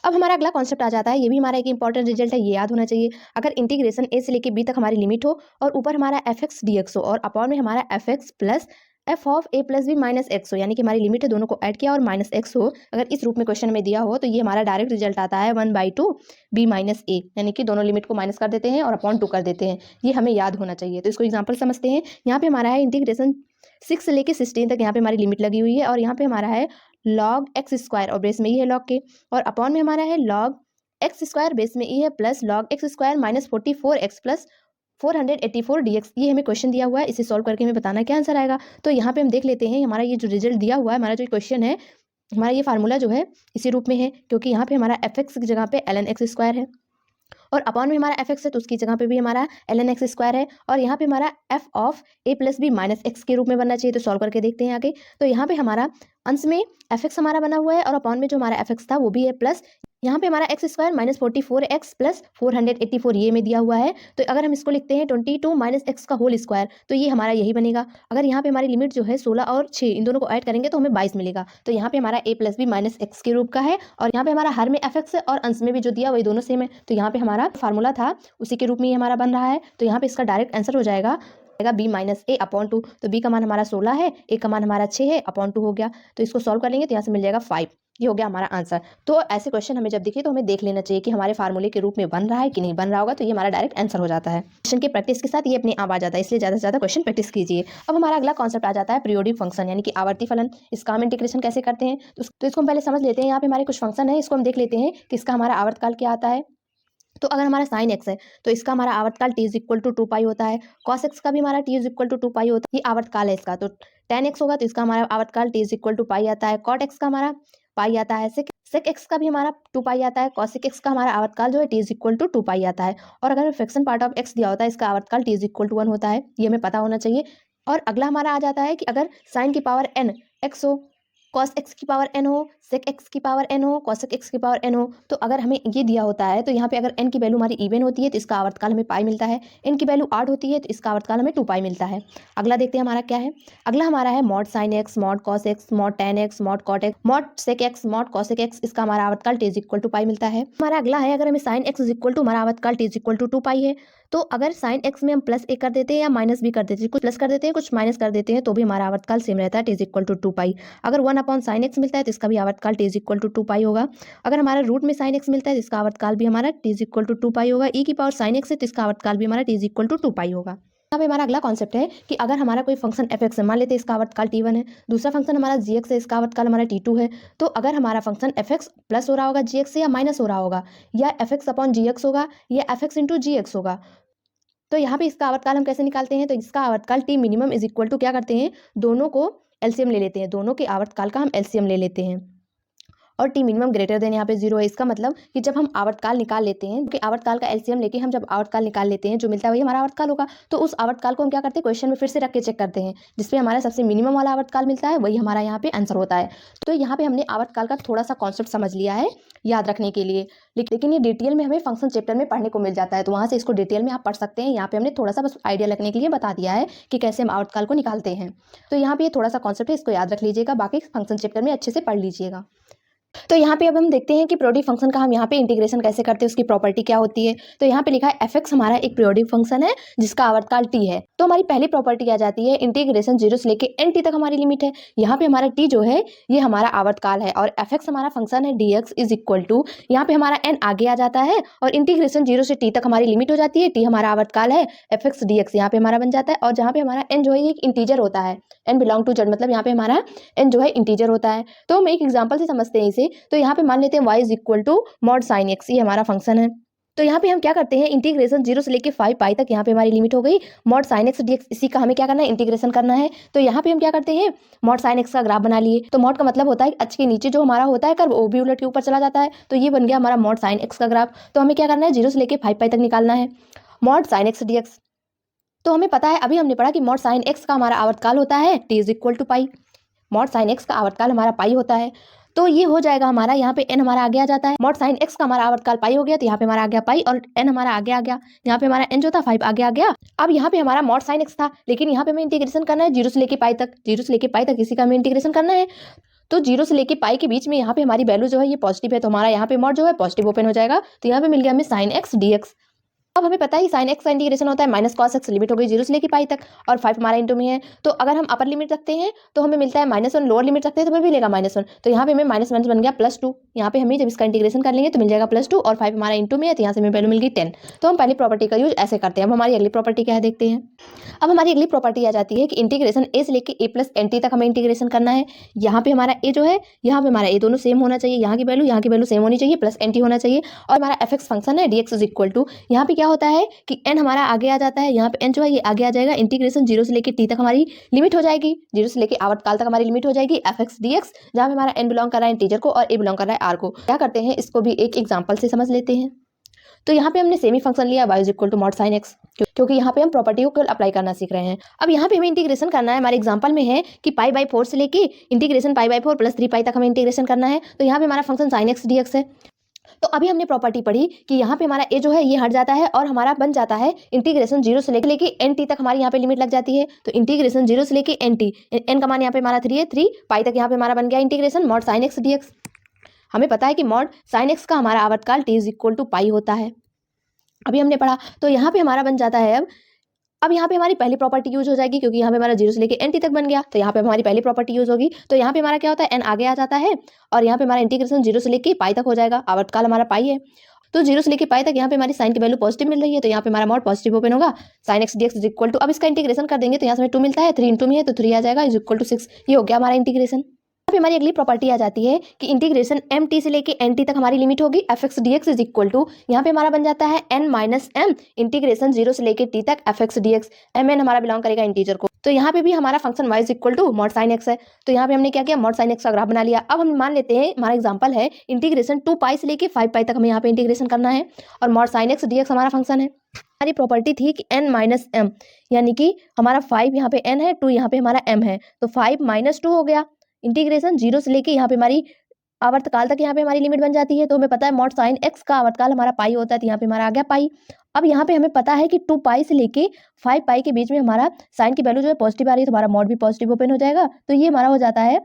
अब हमारा अगला कॉन्सेप्ट आ जाता है, ये भी हमारा एक इंपॉर्टेंट रिजल्ट है, ये याद होना चाहिए। अगर इंटीग्रेशन ए से लेके बी तक हमारी लिमिट हो और ऊपर हमारा एफ एक्स डी एक्स हो और अपॉन में हमारा F X plus F of A plus B minus X हो, यानी कि हमारी लिमिट है दोनों को ऐड किया और माइनस एक्स हो, अगर इस रूप में क्वेश्चन में दिया हो तो ये हमारा डायरेक्ट रिजल्ट आता है 1/2 बी माइनस ए, यानी कि दोनों लिमिट को माइनस कर देते हैं और अपॉन 2 कर देते हैं। ये हमें याद होना चाहिए। तो इसको एग्जाम्पल समझते हैं। यहाँ पे हमारा है इंटीग्रेशन 6 से लेके 16 तक यहाँ पे हमारी लिमिट लगी हुई है और यहाँ पे हमारा है लॉग एक्स स्क्वायर और बेस में ये है लॉग के, और अपॉन में हमारा है लॉग एक्स स्क्वायर बेस में ई है plus log x square minus 44x plus 484 dx। ये हमें क्वेश्चन दिया हुआ है, इसे सॉल्व करके हमें बताना क्या आंसर आएगा। तो यहाँ पे हम देख लेते हैं हमारा ये जो रिजल्ट दिया हुआ है, हमारा जो क्वेश्चन है, हमारा ये फार्मूला जो है इसी रूप में है, क्योंकि यहाँ पे हमारा एफ एक्स की जगह पे ln x स्क्वायर है और अपॉन में हमारा एफ एक्स है तो उसकी जगह पे भी हमारा ln x स्क्वायर है, और यहाँ पे हमारा F of A plus B minus X के रूप में बनना चाहिए। तो सॉल्व करके देखते हैं आगे। तो यहाँ पे हमारा अंश में एफ एक्स हमारा बना हुआ है और अपॉन में जो हमारा एफ एक्स था वो भी है, प्लस यहाँ पे हमारा x square minus 44x plus 484 ये में दिया हुआ है। तो अगर हम इसको लिखते हैं 22 माइनस एक्स का होल स्क्वायर तो ये हमारा यही बनेगा। अगर यहाँ पे हमारी लिमिट जो है 16 और 6 इन दोनों को ऐड करेंगे तो हमें 22 मिलेगा। तो यहाँ पे हमारा a plus B minus X के रूप का है और यहाँ पे हमारा हर में एफ एक्स है और अंश में भी जो दिया वही दोनों सेम है। तो यहाँ पे हमारा फार्मूला था उसी के रूप में ये हमारा बन रहा है। तो यहाँ पे इसका डायरेक्ट आंसर हो जाएगा बी माइनस ए अपॉन 2। तो बी का मान हमारा 16 है, ए का मान हमारा 6 है, अपॉन 2 हो गया। तो इसको सॉल्व कर लेंगे तो यहाँ से मिल जाएगा 5। ये हो गया हमारा आंसर। तो ऐसे क्वेश्चन हमें जब दिखे तो हमें देख लेना चाहिए कि हमारे फार्मूले के रूप में बन रहा है कि नहीं बन रहा होगा, तो ये हमारा डायरेक्ट आंसर हो जाता है। क्वेश्चन की प्रैक्टिस के साथ ये अपने आप आ जाता है, इसलिए ज़्यादा से ज़्यादा क्वेश्चन प्रैक्टिस कीजिए। अब हमारा अगला कॉन्सेप्ट आ जाता है पीरियोडिक फंक्शन, यानी कि आवर्ती फलन। इसका हम इंटीग्रेशन कैसे करते हैं तो इसको हम पहले समझ लेते हैं। यहाँ पे हमारे कुछ फंक्शन है, इसको हम देख लेते हैं कि इसका हमारा आवर्तकाल क्या आता है। तो अगर हमारा साइन एक्स है तो इसका हमारा आवर्तकाल t इज इक्वल टू 2 पाई होता है। कॉस एक्स का भी हमारा t इज इक्वल टू 2 पाई होता है, ये आवर्तकाल है इसका। तो tan एक्स होगा तो इसका हमारा आवर्तकाल t इज इक्वल टू पाई आता है। कॉट एक्स का हमारा पाई आता है। सेक एक्स का भी हमारा 2 पाई आता है। कॉसिक एक्स का हमारा आवर्तकाल जो है t इज इक्वल टू 2 पाई आता है। और अगर फ्रैक्शन पार्ट ऑफ x दिया होता है इसका आवर्तकाल t इज इक्वल टू 1 होता है, ये हमें पता होना चाहिए। और अगला हमारा आ जाता है कि अगर साइन की पावर n x हो, कॉस एक्स की पावर n हो, सेक एक्स की पावर n हो, कॉसेक एक्स की पावर n हो, तो अगर हमें ये दिया होता है तो यहाँ पे अगर n की वैल्यू हमारी इवन होती है तो इसका आवर्तकाल हमें पाई मिलता है। n की वैल्यू 8 होती है तो इसका आवर्तकाल हमें 2 पाई मिलता है। अगला देखते हैं हमारा क्या है। अगला हमारा है mod sine X, mod cos X, mod tan X, mod cot X, mod sec X, mod cosec X, इसका हमारा आवर्तकाल t is equal to pi मिलता है। हमारा अगला है अगर हमें sine X is equal to हमारा आवर्तकाल t is equal to 2 pi है, तो अगर साइन एक्स में हम प्लस ए कर देते हैं या माइनस भी कर देते हैं, कुछ प्लस कर देते हैं कुछ माइनस कर देते हैं, तो भी हमारा आवर्तकाल सेम रहता है t इज इक्वल टू 2 पाई। अगर 1 अपॉन साइन एक्स मिलता है तो इसका भी आवर्तकाल t इज इक्वल टू 2 पाई होगा। अगर हमारा रूट में साइन एक्स मिलता है तो इसका आवर्तकाल भी हमारा t इज इक्वल टू 2 पाई होगा। e की पावर साइन एक्स है तो इसका आवर्तकाल भी हमारा t इज इक्वल टू 2 पाई होगा। यहाँ पे हमारा अगला कॉन्सेप्ट है कि अगर हमारा कोई फंक्शन एफ एक्स है, मान लेते हैं इसका आवर्तकाल t1 है, दूसरा फंक्शन हमारा जी एक्स है, इसका आवर्तकाल हमारा t2 है, तो अगर हमारा फंक्शन एफ एक्स प्लस हो रहा होगा जी एक्स से या माइनस हो रहा होगा, या एफ एक्स अपॉन जी एक्स होगा या एफ एक्स इंटू जी एक्स होगा, तो यहाँ पे इसका आवर्तकाल हम कैसे निकालते हैं। तो इसका आवर्तकाल t minimum is equal to क्या करते हैं, दोनों को एलसीएम ले लेते हैं, दोनों के आवर्तकाल का हम एलसीएम ले लेते हैं और टी मिनिमम ग्रेटर देन यहाँ पे 0 है। इसका मतलब कि जब हम आवर्तकाल निकाल लेते हैं कि आवर्तकाल का एलसीएम लेके हम जब आवर्तकाल निकाल लेते हैं जो मिलता है वही हमारा आवर्तकाल होगा, तो उस आवर्तकाल को हम क्या करते हैं क्वेश्चन में फिर से रख के चेक करते हैं, जिसपे हमारा सबसे मिनिमम वाला आवर्तकाल मिलता है वही हमारा यहाँ पे आंसर होता है। तो यहाँ पे हमने आवर्तकाल का थोड़ा सा कॉन्सेप्ट समझ लिया है याद रखने के लिए, लेकिन ये डिटेल में हमें फंक्शन चैप्टर में पढ़ने को मिल जाता है, तो वहाँ से इसको डिटेल में आप पढ़ सकते हैं। यहाँ पे हमने थोड़ा सा बस आइडिया लगने के लिए बता दिया है कि कैसे हम आवर्तकाल को निकालते हैं। तो यहाँ पे ये थोड़ा सा कॉन्सेप्ट है, इसको याद रख लीजिएगा, बाकी फंक्शन चैप्टर में अच्छे से पढ़ लीजिएगा। तो यहाँ पे अब हम देखते हैं कि पीरियोडिक फंक्शन का हम यहाँ पे इंटीग्रेशन कैसे करते हैं, उसकी प्रॉपर्टी क्या होती है। तो यहाँ पे लिखा है एफ एक्स हमारा एक पीरियोडिक फंक्शन है जिसका आवर्तकाल टी है। तो हमारी पहली प्रॉपर्टी आ जाती है इंटीग्रेशन 0 से लेके एन टी तक हमारी लिमिट है। यहाँ पे हमारा टी जो है ये हमारा आवर्तकाल है और एफ एक्स हमारा फंक्शन है D x is equal to, यहाँ पे हमारा एन आगे आ जाता है और इंटीग्रेशन 0 से टी तक हमारी लिमिट हो जाती है। टी हमारा आवर्तकाल है, एफ एक्स डी एक्स यहाँ पे हमारा बन जाता है और जहाँ पे हमारा एन जो है ये एक इंटीजर होता है, एन बिलोंग टू जेड, मतलब यहाँ पे हमारा एन जो है इंटीजर होता है। तो हम एक एग्जाम्पल से समझते हैं इसे। तो यहाँ पे मान लेते हैं y is equal to mod sine X, ये हमारा फंक्शन है। तो यहाँ पे हम क्या करते हैं इंटीग्रेशन 0 से लेके 5 पाई तक यहाँ पे हमारी लिमिट हो गई। Mod sine x D x इसी का हमें क्या करना है इंटीग्रेशन करना है। तो यहाँ पे हम क्या करते हैं मॉड साइन एक्स का ग्राफ बना लिए। तो मॉड का मतलब होता है अक्ष के नीचे जो हमारा होता है कर्व वो भी उलट के ऊपर चला जाता है, तो ये बन गया हमारा मॉड साइन एक्स का ग्राफ। तो हमें क्या करना है 0 से लेके 5 पाई तक निकालना है mod sine x D x. तो हमें पता है अभी हमने पढ़ा कि मॉड साइन एक्स का हमारा आवर्तकाल होता है T is equal to pi, mod sine X का आवर्तकाल हमारा पाई होता है। तो ये हो जाएगा हमारा, यहाँ पे n हमारा आगे आ जाता है, मॉड साइन x का हमारा आवर्तकाल पाई हो गया, तो यहाँ पे हमारा आ गया पाई और n हमारा आगे आ गया, यहाँ पे हमारा n जो था 5 आगे आ गया। अब यहाँ पे हमारा मॉड साइन x था, लेकिन यहाँ पे हमें इंटीग्रेशन करना है 0 से लेके पाई तक, 0 से लेके पाई तक इसी का हमें इंटीग्रेशन करना है। तो 0 से लेके पाई के बीच में यहाँ पे हमारी वैल्यू जो है ये पॉजिटिव है, तो हमारा यहाँ पे मॉड जो है पॉजिटिव ओपन हो जाएगा। तो यहाँ पे मिल गया हमें साइन एक्स डी एक्स। अब हमें पता है कि साइन एक्स का इंटीग्रेशन होता है माइनस कॉस एक्स, लिमिट हो गई 0 से लेके पाई तक, और 5 हमारा इंटू में है। तो अगर हम अपर लिमिट रखते हैं तो हमें मिलता है -1, लोअर लिमिट रखते हैं तो हमें मिलेगा -1। तो यहाँ पे हमें -1 बन गया +2। यहाँ पे हमें जब इसका इंटीग्रेशन कर लेंगे तो मिल जाएगा +2, और 5 हमारा इंटू में है, तो यहाँ से हमें वैल्यू मिल गई 10। तो हम पहली प्रॉपर्टी का यूज ऐसे करते हैं। अब हमारी अगली प्रॉपर्टी क्या है देखते हैं। अब हमारी अगली प्रॉपर्टी आ जाती है कि इंटीग्रेशन ए से लेके ए प्लस एन टी तक हमें इंटीग्रेशन करना है। यहाँ पे हमारा ए जो है, यहाँ पे हमारा ए दोनों सेम होना चाहिए, यहाँ की वैल्यू सेम होनी चाहिए, प्लस एन टी होना चाहिए। और हमारा एफ एक्स फंक्शन है D x is equal to, यहाँ पे क्या होता है कि एन हमारा आगे आ जाता है, यहाँ पे एन जो है ये आगे आ जाएगा। इंटीग्रेशन 0 से लेके टी तक हमारी लिमिट हो जाएगी, 0 से लेके आवर्तकाल तक हमारी लिमिट हो जाएगी एफ एक्स डी एक्स, जहाँ पे हमारा एन बिलोंग कर रहा है इंटीजर को और ए बिलोंग कर रहा है आर को। क्या करते हैं, इसको भी एक एग्जाम्पल से समझ लेते हैं। तो यहाँ पे हमने सेमी फंक्शन लिया y is equal to mod sine X, क्योंकि यहाँ पे हम प्रॉपर्टी को अप्लाई करना सीख रहे हैं। अब यहाँ पे हमें इंटीग्रेशन करना है, हमारे एग्जांपल में है कि π/4 से लेके इंटीग्रेशन π/4 प्लस 3 तक हमें इंटीग्रेशन करना है। तो यहाँ पे हमारा function sine x D X है। तो अभी हमने प्रॉपर्टी पढ़ी कि यहाँ पे हमारा ए जो है ये हट जाता है और हमारा बन जाता है इंटीग्रेशन 0 से लेके एन टी तक हमारी यहाँ पे लिमिट लग जाती है। तो इंटीग्रेशन 0 से लेके एन टी, एन का मान यहाँ पे हमारा 3 है, 3 पाई तक यहाँ पे हमारा बन गया integration mod sine x D x. हमें पता है कि मॉड साइन एक्स का हमारा आवर्तकाल टी इज इक्वल टू पाई होता है, अभी हमने पढ़ा। तो यहाँ पे हमारा बन जाता है अब यहाँ पे हमारी पहली प्रॉपर्टी यूज हो जाएगी, क्योंकि यहाँ पे हमारा 0 से लेके एन टी तक बन गया, तो यहाँ पे हमारी पहली प्रॉपर्टी यूज होगी। तो यहाँ पे हमारा क्या होता है, एन आगे आ जाता है और यहाँ पे हमारा इंटीग्रेशन 0 से लेके पाई तक हो जाएगा, आवर्तकाल हमारा पाई है। तो 0 से लेके पाई तक यहाँ पे हमारी साइन की वैल्यू पॉजिटिव मिल रही है, तो यहाँ पे हमारा मॉड पॉजिटिव ओपन होगा, sine x D x is equal to, अब इसका इंटीग्रेशन कर देंगे तो यहाँ से हमें 2 मिलता है, 3 इंटू में है तो 3 आ जाएगा इज इक्वल टू 6। ये हो गया हमारा इंटीग्रेशन। यहाँ पे हमारी अगली प्रॉपर्टी आ जाती है कि इंटीग्रेशन एम टी से लेके एन टी तक हमारी लिमिट होगी F X D x is equal to, यहाँ पे हमारा बन जाता है एन माइनस एम इंटीग्रेशन 0 से लेके टी तक F X D X, M N हमारा बिलोंग करेगा इंटीजर को। तो यहाँ पे भी हमारा function y is equal to mod sine X है। तो यहाँ पे हमने क्या किया, मॉड साइन एक्स का ग्राफ बना लिया। अब हम मान लेते हैं हमारा एग्जांपल है इंटीग्रेशन 2 पाई से लेके 5 पाई तक हमें यहाँ पे इंटीग्रेशन करना है, और mod sine x D X हमारा फंक्शन है। हमारी प्रॉपर्टी थी कि n माइनस एम, यानी कि हमारा 5 यहाँ पे n है, 2 यहाँ पे हमारा m है, तो 5 माइनस 2 हो गया। इंटीग्रेशन 0 से लेके यहाँ पे हमारी आवर्तकाल तक यहाँ पे हमारी लिमिट बन जाती है। तो हमें पता है मॉड साइन एक्स का आवर्तकाल हमारा पाई होता है, तो यहाँ पे हमारा आ गया पाई। अब यहाँ पे हमें पता है कि 2 पाई से लेके 5 पाई के बीच में हमारा साइन की वैल्यू जो है पॉजिटिव आ रही है, तो हमारा मॉड भी पॉजिटिव ओपन हो जाएगा। तो ये हमारा हो जाता है।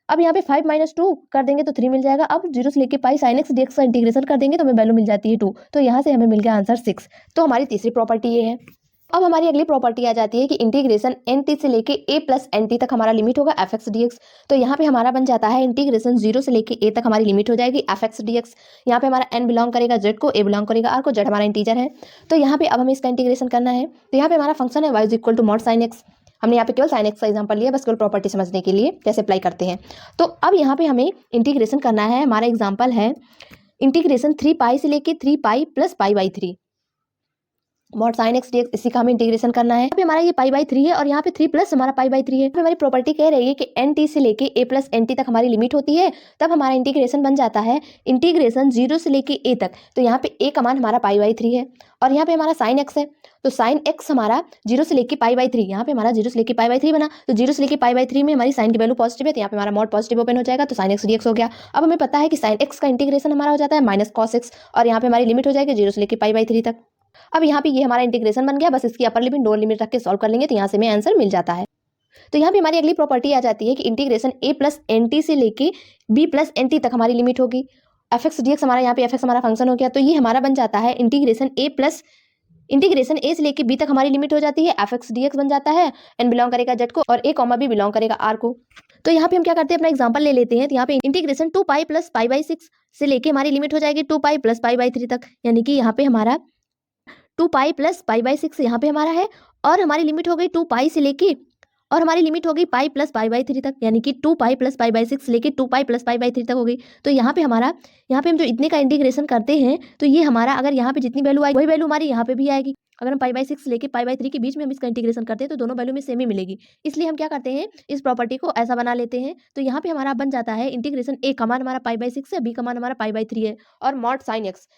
अब यहाँ पे 5 माइनस 2 कर देंगे तो 3 मिल जाएगा। अब 0 से लेके pi sine x D x का इंटीग्रेशन कर देंगे तो हमें वैल्यू मिल जाती है 2। तो यहाँ से हमें मिल गया आंसर 6। तो हमारी तीसरी प्रॉपर्टी ये है। अब हमारी अगली प्रॉपर्टी आ जाती है कि इंटीग्रेशन एन टी से लेके ए प्लस एन टी तक हमारा लिमिट होगा एफ एक्स डी एक्स। तो यहाँ पे हमारा बन जाता है इंटीग्रेशन 0 से लेके ए तक हमारी लिमिट हो जाएगी एफ एक्स डी एक्स। यहाँ पे हमारा एन बिलोंग करेगा जेड को, ए बिलोंग करेगा आर को, जेड हमारा इंटीजर है। तो यहाँ पे अब हमें इसका इंटीग्रेशन करना है। तो यहाँ पे हमारा फंक्शन है y is equal to mod sine X. हमने यहाँ पे केवल साइन एक्स का एग्जाम्पल लिया, बस केवल प्रॉपर्टी समझने के लिए कैसे अप्लाई करते हैं। तो अब यहाँ पे हमें इंटीग्रेशन करना है। हमारा एग्जाम्पल है इंटीग्रेशन 3 पाई से लेके 3 पाई प्लस पाई/3 mod sine x D x, इसी का हमें इंटीग्रेशन करना है। यहाँ पे हमारा ये पाई/3 है और यहाँ पे 3 प्लस हमारा पाई/3 है। हमारी प्रॉपर्टी कह रही है कि एन टी से लेके ए प्लस एन टी तक हमारी लिमिट होती है, तब हमारा इंटीग्रेशन बन जाता है इंटीग्रेशन 0 से लेके ए तक। तो यहाँ पे ए का मान हमारा पाई/3 है और यहाँ पे हमारा साइन एक्स है। तो साइन एक्स हमारा 0 से लेके पाई/3, यहाँ पे हमारा 0 से लेके पाई/3 बना, तो 0 से लेके पाई/3 में हमारी साइन की वैल्यू पॉजिटिव है, तो यहाँ पे हमारा मॉड पॉजिटिव ओपन हो जाएगा, तो साइन एक्स डी एक्स हो गया। अब हमें पता है कि साइन एक्स का इंटीग्रेशन हमारा हो जाता है माइनस कॉस एक्स, और यहाँ पे हमारी लिमिट हो जाएगी 0 से लेके पाई/3 तक। अब यहाँ पे ये हमारा इंटीग्रेशन बन गया, बस इसकी अपर लिमिट लोअर लिमिट रख के सॉल्व कर लेंगे तो यहाँ से हमें आंसर मिल जाता है। तो यहाँ पे हमारी अगली प्रॉपर्टी आ जाती है कि इंटीग्रेशन ए प्लस एन टी से लेके बी प्लस एन टी तक हमारी लिमिट होगी एफ एक्स डी एक्स। हमारा यहाँ पे एफ एक्स हमारा फंक्शन हो गया, तो ये हमारा बन जाता है इंटीग्रेशन ए से लेके बी तक हमारी लिमिट हो जाती है एफ एक्स डी एक्स बन जाता है, एन बिलोंग करेगा जेड को और ए कॉमा बी बिलोंग करेगा आर को। तो यहाँ पे हम क्या करते हैं, अपना एग्जांपल ले लेते हैं। तो यहाँ पे इंटीग्रेशन 2 पाई प्लस पाई/6 से लेके हमारी लिमिट हो जाएगी 2 पाई प्लस पाई/3 तक, यानी कि यहाँ पे हमारा 2 पाई प्लस पाई/6 यहाँ पे हमारा है, और हमारी लिमिट हो गई 2 पाई से लेके, और हमारी लिमिट हो गई पाई प्लस पाई/3 तक, यानी कि 2 पाई प्लस पाई/6 लेके 2 पाई प्लस पाई/3 तक हो गई। तो यहाँ पे हम जो इतने का इंटीग्रेशन करते हैं तो ये हमारा, अगर यहाँ पे जितनी वैल्यू आएगी वही वैल्यू हमारी यहाँ पे भी आएगी। अगर हम पाई/6 लेके पाई/3 के बीच में हम इसका इंटीग्रेशन करते हैं तो दोनों वैल्यू में सेम ही मिलेगी। इसलिए हम क्या करते हैं, इस प्रॉपर्टी को ऐसा बना लेते हैं। तो यहाँ पे हमारा बन जाता है इंटीग्रेशन ए का मान हमारा पाई/6 है, बी का मान हमारा पाई/3 है, और मॉड साइन एक्स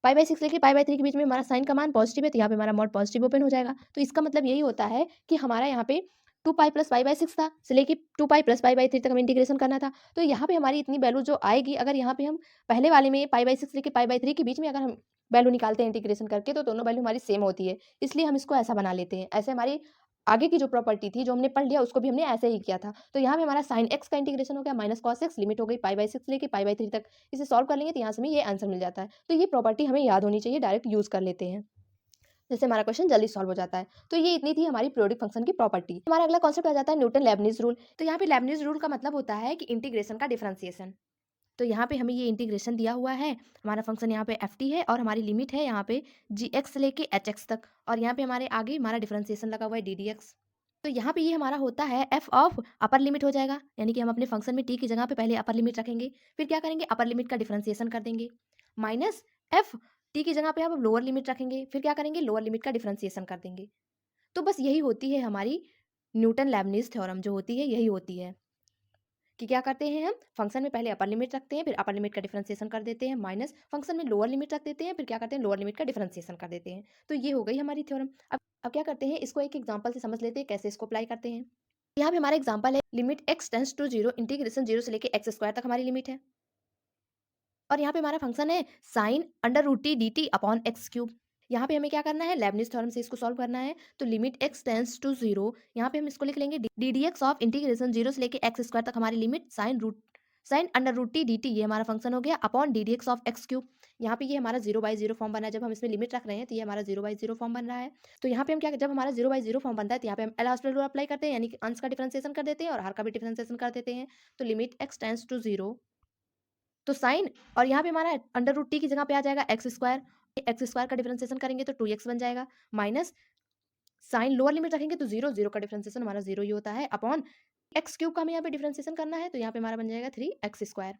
पाई/6 लेके पाई/3 के बीच में हमारा साइन का मान पॉजिटिव है, तो यहाँ पे हमारा मॉड पॉजिटिव ओपन हो जाएगा। तो इसका मतलब यही होता है कि हमारा यहाँ पे two pi plus pi by six था, से लेके two pi plus pi by three तक हमें इंटीग्रेशन करना था। तो यहाँ पे हमारी इतनी वैल्यू जो आएगी, अगर यहाँ पे हम पहले वाले में पाई बाई सिक्स लेके पाई बाई थ्री के बीच में अगर हम वैल्यू निकालते हैं इंटीग्रेशन करके, तो दोनों वैल्यू हमारी सेम होती है, इसलिए हम इसको ऐसा बना लेते हैं। ऐसे हमारी आगे की जो प्रॉपर्टी थी जो हमने पढ़ लिया उसको भी हमने ऐसे ही किया था। तो यहाँ पे हमारा साइन एक्स का इंटीग्रेशन हो गया माइनस कॉस एक्स, लिमिट हो गई पाई बाई सिक्स लेके पाई बाई थ्री तक। इसे सॉल्व कर लेंगे तो यहाँ से हमें ये आंसर मिल जाता है। तो ये प्रॉपर्टी हमें याद होनी चाहिए, डायरेक्ट यूज कर लेते हैं, जैसे हमारा क्वेश्चन जल्दी सॉल्व हो जाता है। तो ये इतनी थी हमारी पीरियोडिक फंक्शन की प्रॉपर्टी। हमारा अगला कॉन्सेप्ट आ जाता है न्यूटन लेबनीज रूल। तो यहाँ पे लेबनीज रूल का मतलब होता है कि इंटीग्रेशन का डिफरेंशिएशन। तो यहाँ पे हमें ये इंटीग्रेशन दिया हुआ है, हमारा फंक्शन यहाँ पे एफ टी है और हमारी लिमिट है यहाँ पे जी एक्स लेके एच एक्स तक, और यहाँ पे हमारे आगे हमारा डिफरेंशिएशन लगा हुआ है डी डी एक्स। तो यहाँ पे ये हमारा होता है एफ ऑफ अपर लिमिट हो जाएगा, यानी कि हम अपने फंक्शन में टी की जगह पे पहले अपर लिमिट रखेंगे, फिर क्या करेंगे अपर लिमिट का डिफरेंशिएशन कर देंगे, माइनस एफ टी की जगह पे हम लोअर लिमिट रखेंगे, फिर क्या करेंगे लोअर लिमिट का डिफरेंशिएशन कर देंगे। तो बस यही होती है हमारी न्यूटन लेबनीज थ्योरम, जो होती है यही होती है कि क्या करते हैं हम फंक्शन में पहले अपर लिमिट रखते हैं, फिर अपर लिमिट का डिफरेंशिएशन कर देते हैं, माइनस फंक्शन में लोअर लिमिट रख देते हैं, फिर क्या करते हैं लोअर लिमिट का डिफरेंशिएशन कर देते हैं। तो ये हो गई हमारी थ्योरम। अब क्या करते हैं, इसको एक एग्जांपल से समझ लेते हैं कैसे इसको अप्लाई करते हैं। यहाँ पे हमारा एग्जांपल है limit x tends to zero, integration zero से लेके एक्स स्क्वायर तक हमारी लिमिट है, और यहाँ पे हमारा फंक्शन है sine under root T D T upon X cube. यहाँ पे हमें क्या करना है लेबनीज थ्योरम से इसको सॉल्व करना है। तो limit x tends to zero, यहाँ पे हम इसको लिख लेंगे D D X of integration zero से लेके एक्स स्क्वायर तक हमारी limit sine under root T D T, ये हमारा फंक्शन हो गया, upon D D X of X cube. यहाँ पे ये हमारा जीरो बाई जीरो फॉर्म बना है, जब हम इसमें लिमिट रख रहे हैं तो ये हमारा जीरो बाई जीरो फॉर्म बन रहा है। तो यहाँ पे हम क्या, जब हमारा जीरो बाई जीरो फॉर्म बनता है तो यहाँ पे हम एल हॉस्पिटल रूल अप्लाई करते हैं, यानी कि अंश का डिफरेंशिएशन कर देते हैं और हर का भी डिफरेंशिएशन कर देते हैं। तो limit x tends to zero, तो साइन, और यहाँ पे हमारा अंडर रूट टी की जगह पे आ जाएगा एक्स स्क्वायर का डिफरेंशिएशन करेंगे तो 2x बन जाएगा, माइनस साइन लोअर लिमिट रखेंगे तो जीरो, जीरो का डिफरेंशिएशन हमारा जीरो ही होता है, अपॉन एक्स क्यूब का हमें यहाँ पे डिफरेंशिएशन करना है, तो यहाँ पे हमारा बन जाएगा 3x²।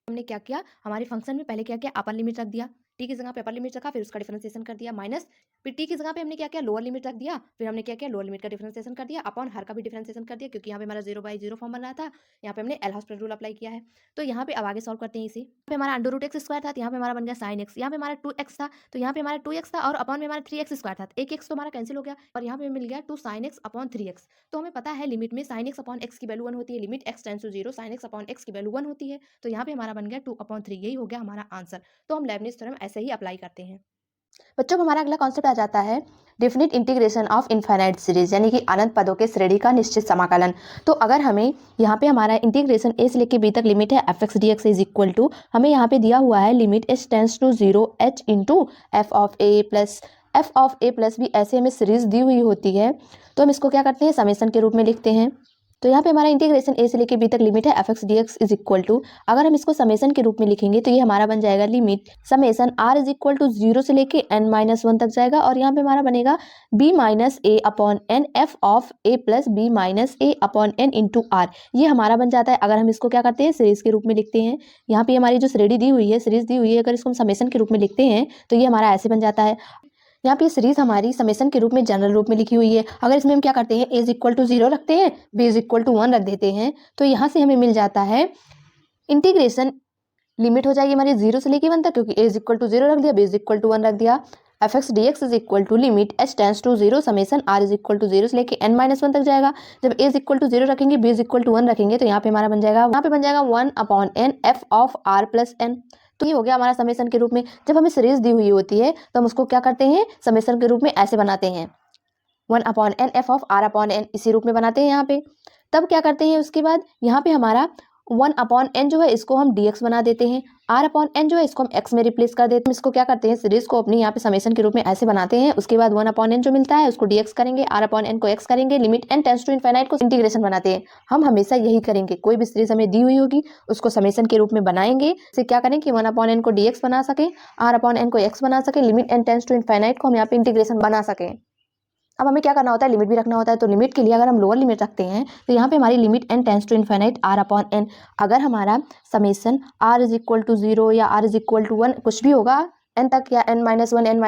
हमने क्या किया, हमारे फंक्शन में पहले क्या किया अपर लिमिट रख दिया, टी की जगह पे अपर लिमिट रखा, फिर उसका डिफरेंशिएशन कर दिया, माइनस फिर टी की जगह पे हमने क्या किया लोअर लिमिट रख दिया, फिर हमने क्या किया लोअर लिमिट का डिफरेंशिएशन कर दिया, अपॉन हर का भी डिफरेंशिएशन कर दिया, क्योंकि यहाँ पे हमारा जीरो बाई जीरो फॉर्म बन रहा था, यहाँ पे हमने एल हॉस्पिटल रूल अप्लाई किया है। तो यहाँ पे अब आगे सॉल्व करते हैं इसे। यहाँ पे हमारा अंडर रूट एक्स स्क्वायर था, तो यहाँ पे हमारा बन गया साइन एक्स, यहाँ पे हमारा 2x था, तो यहाँ पे हमारा 2x था, और अपॉन में हमारा 3x² था, एक एक्स तो हमारा कैंसिल हो गया, और यहाँ पे मिल गया 2 sin x अपॉन 3x। तो हमें पता है लिमिट में sin x अपॉन x की वैल्यू 1 होती है, limit x tends to zero sin x upon x की वैल्यू 1 होती है, तो यहाँ पे हमारा बन गया 2/3, यही हो गया हमारा आंसर। तो हम लेबनीज थ्योरम ऐसे ही अप्लाई करते हैं। बच्चों को हमारा अगला कॉन्सेप्ट आ जाता है definite integration of infinite series, यानी कि अनंत पदों के श्रेणी का निश्चित समाकलन। तो अगर हमें यहाँ पे हमारा इंटीग्रेशन a से लेके b तक लिमिट है F X D x is equal to, हमें यहाँ पे दिया हुआ है limit h tends to zero h into F of a plus b, ऐसे हमें सीरीज दी हुई होती है। तो हम इसको क्या करते हैं समेशन के रूप में लिखते हैं। तो यहाँ पे हमारा इंटीग्रेशन a से लेके b तक लिमिट है F X D x is equal to, अगर हम इसको समेशन के रूप में लिखेंगे तो ये हमारा बन जाएगा limit summation r is equal to zero से लेके n-1 तक जाएगा, और यहाँ पे हमारा बनेगा b minus a upon n F of a plus b minus a upon n into r, ये हमारा बन जाता है। अगर हम इसको क्या करते हैं सीरीज के रूप में लिखते हैं, यहाँ पे हमारी जो श्रेणी दी हुई है सीरीज दी हुई है, अगर इसको हम समेशन के रूप में लिखते हैं तो ये हमारा ऐसे बन जाता है। यहाँ पे सीरीज हमारी समेशन के रूप में जनरल रूप में लिखी हुई है, अगर इसमें हम क्या करते हैं a is equal to zero रखते हैं, b इज इक्वल टू 1 रख देते हैं, तो यहाँ से हमें मिल जाता है इंटीग्रेशन लिमिट हो जाएगी हमारी जीरो से लेके 1 तक, क्योंकि a is equal to zero रख दिया, b इज इक्वल टू 1 रख दिया, F X D x is equal to limit h tends to zero summation r is equal to zero से लेके n-1 तक जाएगा। जब a is equal to zero रखेंगे, b इज इक्वल टू 1 रखेंगे, तो यहाँ पे हमारा बन जाएगा 1 upon n F of r plus n। तो ये हो गया हमारा समेशन के रूप में। जब हमें सीरीज दी हुई होती है तो हम उसको क्या करते हैं समेशन के रूप में ऐसे बनाते हैं 1 upon n F of r upon n, इसी रूप में बनाते हैं यहाँ पे। तब क्या करते हैं उसके बाद यहाँ पे हमारा 1 अपॉन n जो है इसको हम dx बना देते हैं, r अपॉन n जो है इसको हम x में रिप्लेस कर देते हैं। इसको क्या करते हैं सीरीज को अपनी यहाँ पे समेशन के रूप में ऐसे बनाते हैं, उसके बाद 1 अपॉन n जो मिलता है उसको dx करेंगे, r अपॉन n को x करेंगे, limit n tends to infinite को इंटीग्रेशन बनाते हैं। हम हमेशा यही करेंगे, कोई भी सीरीज हमें दी हुई होगी उसको समेशन के रूप में बनाएंगे, इसे क्या करें कि 1 अपॉन n को dx बना सकें, r अपॉन n को x बना सकें, limit n tends to infinite को हम यहाँ पे इंटीग्रेशन बना सकें। अब हमें क्या करना होता है लिमिट भी रखना होता है। तो लिमिट के लिए अगर हम लोअर लिमिट रखते हैं तो यहाँ पे हमारी limit n tends to infinite r upon n, अगर हमारा summation r is equal to zero या r इज इक्वल टू 1 कुछ भी होगा n तक या n-1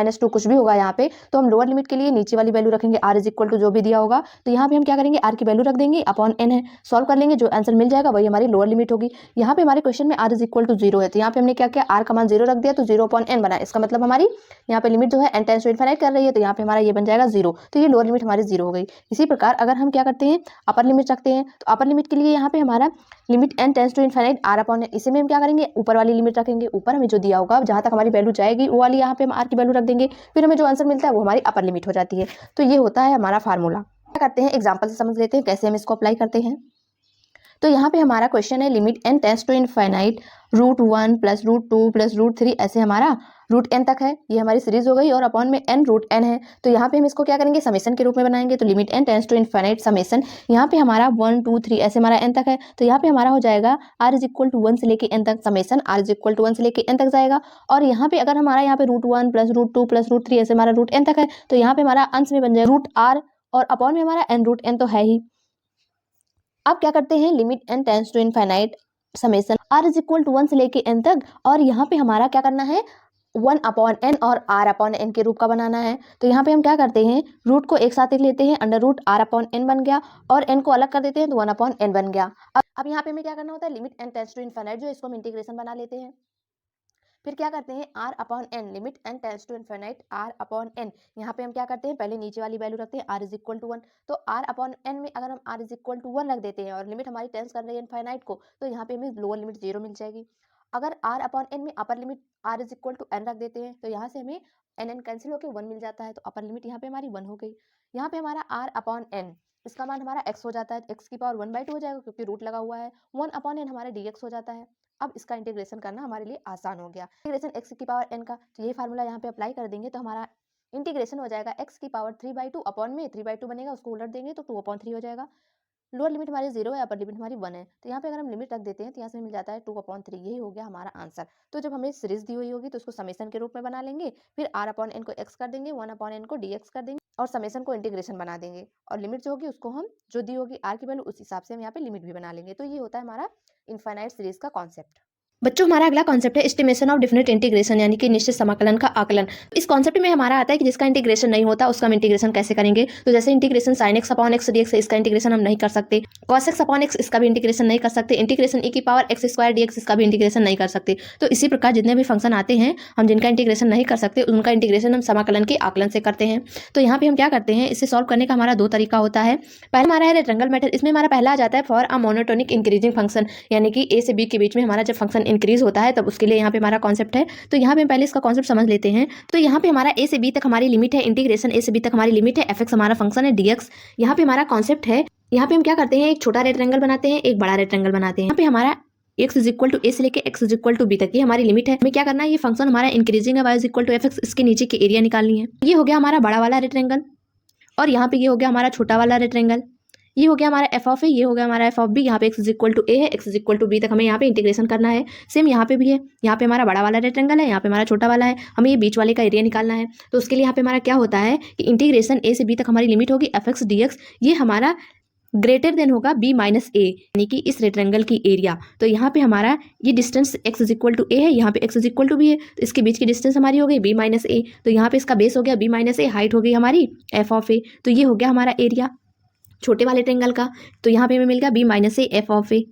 n-2 कुछ भी होगा यहाँ पे, तो हम लोअर लिमिट के लिए नीचे वाली वैल्यू रखेंगे r इज इक्वल टू जो भी दिया होगा। तो यहाँ पे हम क्या करेंगे, r की वैल्यू रख देंगे अपॉन n है, सॉल्व कर लेंगे, जो आंसर मिल जाएगा वही हमारी लोअर लिमिट होगी। यहाँ पे हमारे क्वेश्चन में r इज इक्वल टू 0 है, तो यहाँ पे हमने क्या किया, r का मान 0 रख दिया, तो 0 अपॉन n बना। इसका मतलब हमारी यहाँ पे लिमिट जो है n टेंड्स टू इनफाइनाइट कर रही है, तो यहाँ पे हमारा ये बन जाएगा 0, तो ये लोअर लिमिट हमारी 0 हो गई। इसी प्रकार अगर हम क्या करते हैं, अपर लिमिट रखते हैं, तो अपर लिमिट के लिए यहाँ पे हमारा limit n tends to infinite r upon n, इसे में हम क्या करेंगे, ऊपर वाली लिमिट रखेंगे, ऊपर हमें जो दिया होगा जहाँ तक हमारी वैल्यू जाएगी वो वाली यहाँ पे हम r की वैल्यू रख देंगे, फिर हमें जो आंसर मिलता है वो हमारी अपर लिमिट हो जाती है। तो ये होता है हमारा फार्मूला। क्या करते हैं, एग्जाम्पल से समझ लेते हैं कैसे हम इसको अप्लाई करते हैं। तो यहाँ पे हमारा क्वेश्चन है limit n tends to infinite √1 + √2 + √3 ऐसे हमारा √n तक है, ये हमारी सीरीज हो गई, और अपॉन में n√n है। तो यहाँ पे हम इसको क्या करेंगे, समेशन के रूप में बनाएंगे। तो limit n tends to infinite summation, यहाँ पे हमारा 1 2 3 ऐसे हमारा n तक है, तो यहाँ पे हमारा हो जाएगा r इज इक्वल टू 1 से लेके n तक, summation r is equal to 1 से लेके n तक जाएगा। और यहाँ पे अगर हमारा यहाँ पे √1 + √2 + √3 ऐसे हमारा √n तक है, तो यहाँ पे हमारा अंश में बन जाएगा √r, और अपॉन में हमारा n√n तो है ही। अब क्या करते हैं, limit n tends to infinite summation r is equal to 1 से लेके n तक, और यहाँ पे हमारा क्या करना है, 1 अपॉन n और r अपॉन n के रूप का बनाना है। तो यहाँ पे हम क्या करते हैं, रूट को एक साथ लिख लेते हैं, √r अपॉन n बन गया, और n को अलग कर देते हैं तो 1 अपॉन n बन गया। अब यहाँ पे हमें क्या करना होता है, limit n tends to infinite जो इसको हम इंटीग्रेशन बना लेते हैं। फिर क्या करते हैं, r upon n, limit n tends to infinite r upon n, यहाँ पे हम क्या करते हैं, पहले नीचे वाली वैल्यू रखते हैं r इज इक्वल टू 1। तो r अपॉन n में अगर हम r इज इक्वल टू 1 रख देते हैं और लिमिट हमारी टेंड्स कर रही है इनफाइनाइट को, तो यहाँ पे हमें लोअर लिमिट 0 मिल जाएगी। अगर r अपॉन n में upper limit r is equal to n रख देते हैं, तो यहाँ से हमें n कैंसिल होकर 1 मिल जाता है, तो अपर लिमिट यहाँ पे हमारी 1 हो गई। यहाँ पे हमारा r अपॉन n, इसका मान हमारा x हो जाता है, x की पावर 1/2 हो जाएगा क्योंकि रूट लगा हुआ है, 1 अपॉन n हमारा dx हो जाता है। अब इसका इंटीग्रेशन करना हमारे लिए आसान हो गया, इंटीग्रेशन x की पावर n का, तो ये फार्मूला यहाँ पे अप्लाई कर देंगे, तो हमारा इंटीग्रेशन हो जाएगा x की पावर 3/2 अपॉन में 3/2 बनेगा, उसको उलट देंगे तो 2/3 हो जाएगा। लोअर लिमिट हमारी 0 है, अपर लिमिट हमारी 1 है, तो यहाँ पे अगर हम लिमिट रख देते हैं तो यहाँ से मिल जाता है 2/3, यही हो गया हमारा आंसर। तो जब हमें सीरीज दी हुई होगी तो उसको समेशन के रूप में बना लेंगे, फिर r अपॉन n को x कर देंगे, 1 अपॉन n को dx कर देंगे, और समेशन को इंटीग्रेशन बना देंगे, और लिमिट जो होगी उसको हम जो दी होगी r की वैल्यू उस हिसाब से हम यहाँ पे लिमिट भी बना लेंगे। तो ये होता है हमारा इनफाइनाइट सीरीज का कॉन्सेप्ट। बच्चों हमारा अगला कॉन्सेप्ट है एस्टिमेशन ऑफ डेफिनेट इंटीग्रेशन, यानी कि निश्चित समाकलन का आकलन। इस कॉन्सेप्ट में हमारा आता है कि जिसका इंटीग्रेशन नहीं होता उसका हम इंटीग्रेशन कैसे करेंगे। तो जैसे integration sin x upon x dx है, इसका इंटीग्रेशन हम नहीं कर सकते। cos x अपॉन x, इसका भी इंटीग्रेशन नहीं कर सकते। इंटीग्रेशन e की पावर x² dx, इसका भी इंटीग्रेशन नहीं कर सकते। तो इसी प्रकार जितने भी फंक्शन आते हैं हम जिनका इंटीग्रेशन नहीं कर सकते, उनका इंटीग्रेशन हम समाकलन के आकलन से करते हैं। तो यहाँ पे हम क्या करते हैं, इसे सॉल्व करने का हमारा 2 तरीका होता है। पहला हमारा है रेक्टेंगल मेथड, इसमें हमारा पहला आ जाता है for a monotonic increasing function, यानी कि a से b के बीच में हमारा जब फंक्शन इंक्रीज होता है तब उसके लिए यहाँ पे हमारा कॉन्सेप्ट है। तो यहाँ पे पहले इसका कॉन्सेप्ट समझ लेते हैं। तो यहाँ पे हमारा a से b तक हमारी लिमिट है, इंटीग्रेशन a से b तक हमारी लिमिट है, fx हमारा फंक्शन है, dx यहाँ पे हमारा कॉन्सेप्ट है। यहाँ पे हम क्या करते हैं, एक छोटा रेक्टेंगल बनाते हैं, एक बड़ा रेक्टेंगल बनाते हैं। यहाँ पे हमारा x is equal to a से लेके x is equal to b तक, ये हमारी लिमिट है। हमें क्या करना है, ये फंक्शन हमारा इंक्रीजिंग है, y is equal to fx, इसके नीचे की एरिया निकालनी है। ये हो गया हमारा बड़ा वाला रेक्टेंगल, और यहाँ पे ये हो गया हमारा छोटा वाला रेक्टेंगल। ये हो गया हमारा f ऑफ a, ये हो गया हमारा f ऑफ b। यहाँ पे x is equal to a है, x is equal to b तक हमें यहाँ पे इंटीग्रेशन करना है। सेम यहाँ पे भी है, यहाँ पे हमारा बड़ा वाला रेक्टेंगल है, यहाँ पे हमारा छोटा वाला है, हमें ये बीच वाले का एरिया निकालना है। तो उसके लिए यहाँ पे हमारा क्या होता है कि इंटीग्रेशन a से b तक हमारी लिमिट होगी fx dx, ये हमारा ग्रेटर देन होगा b माइनस a, यानी कि इस रेक्टेंगल की एरिया। तो यहाँ पे हमारा ये distance x is equal to a है, यहाँ पे x is equal to b है, तो इसके बीच की डिस्टेंस हमारी हो गई b माइनस a। तो यहाँ पे इसका बेस हो गया b माइनस a, हाइट हो गई हमारी f ऑफ a। तो ये हो गया हमारा एरिया छोटे वाले ट्रेंगल का। तो यहाँ पे हमें मिल गया b minus a f of a,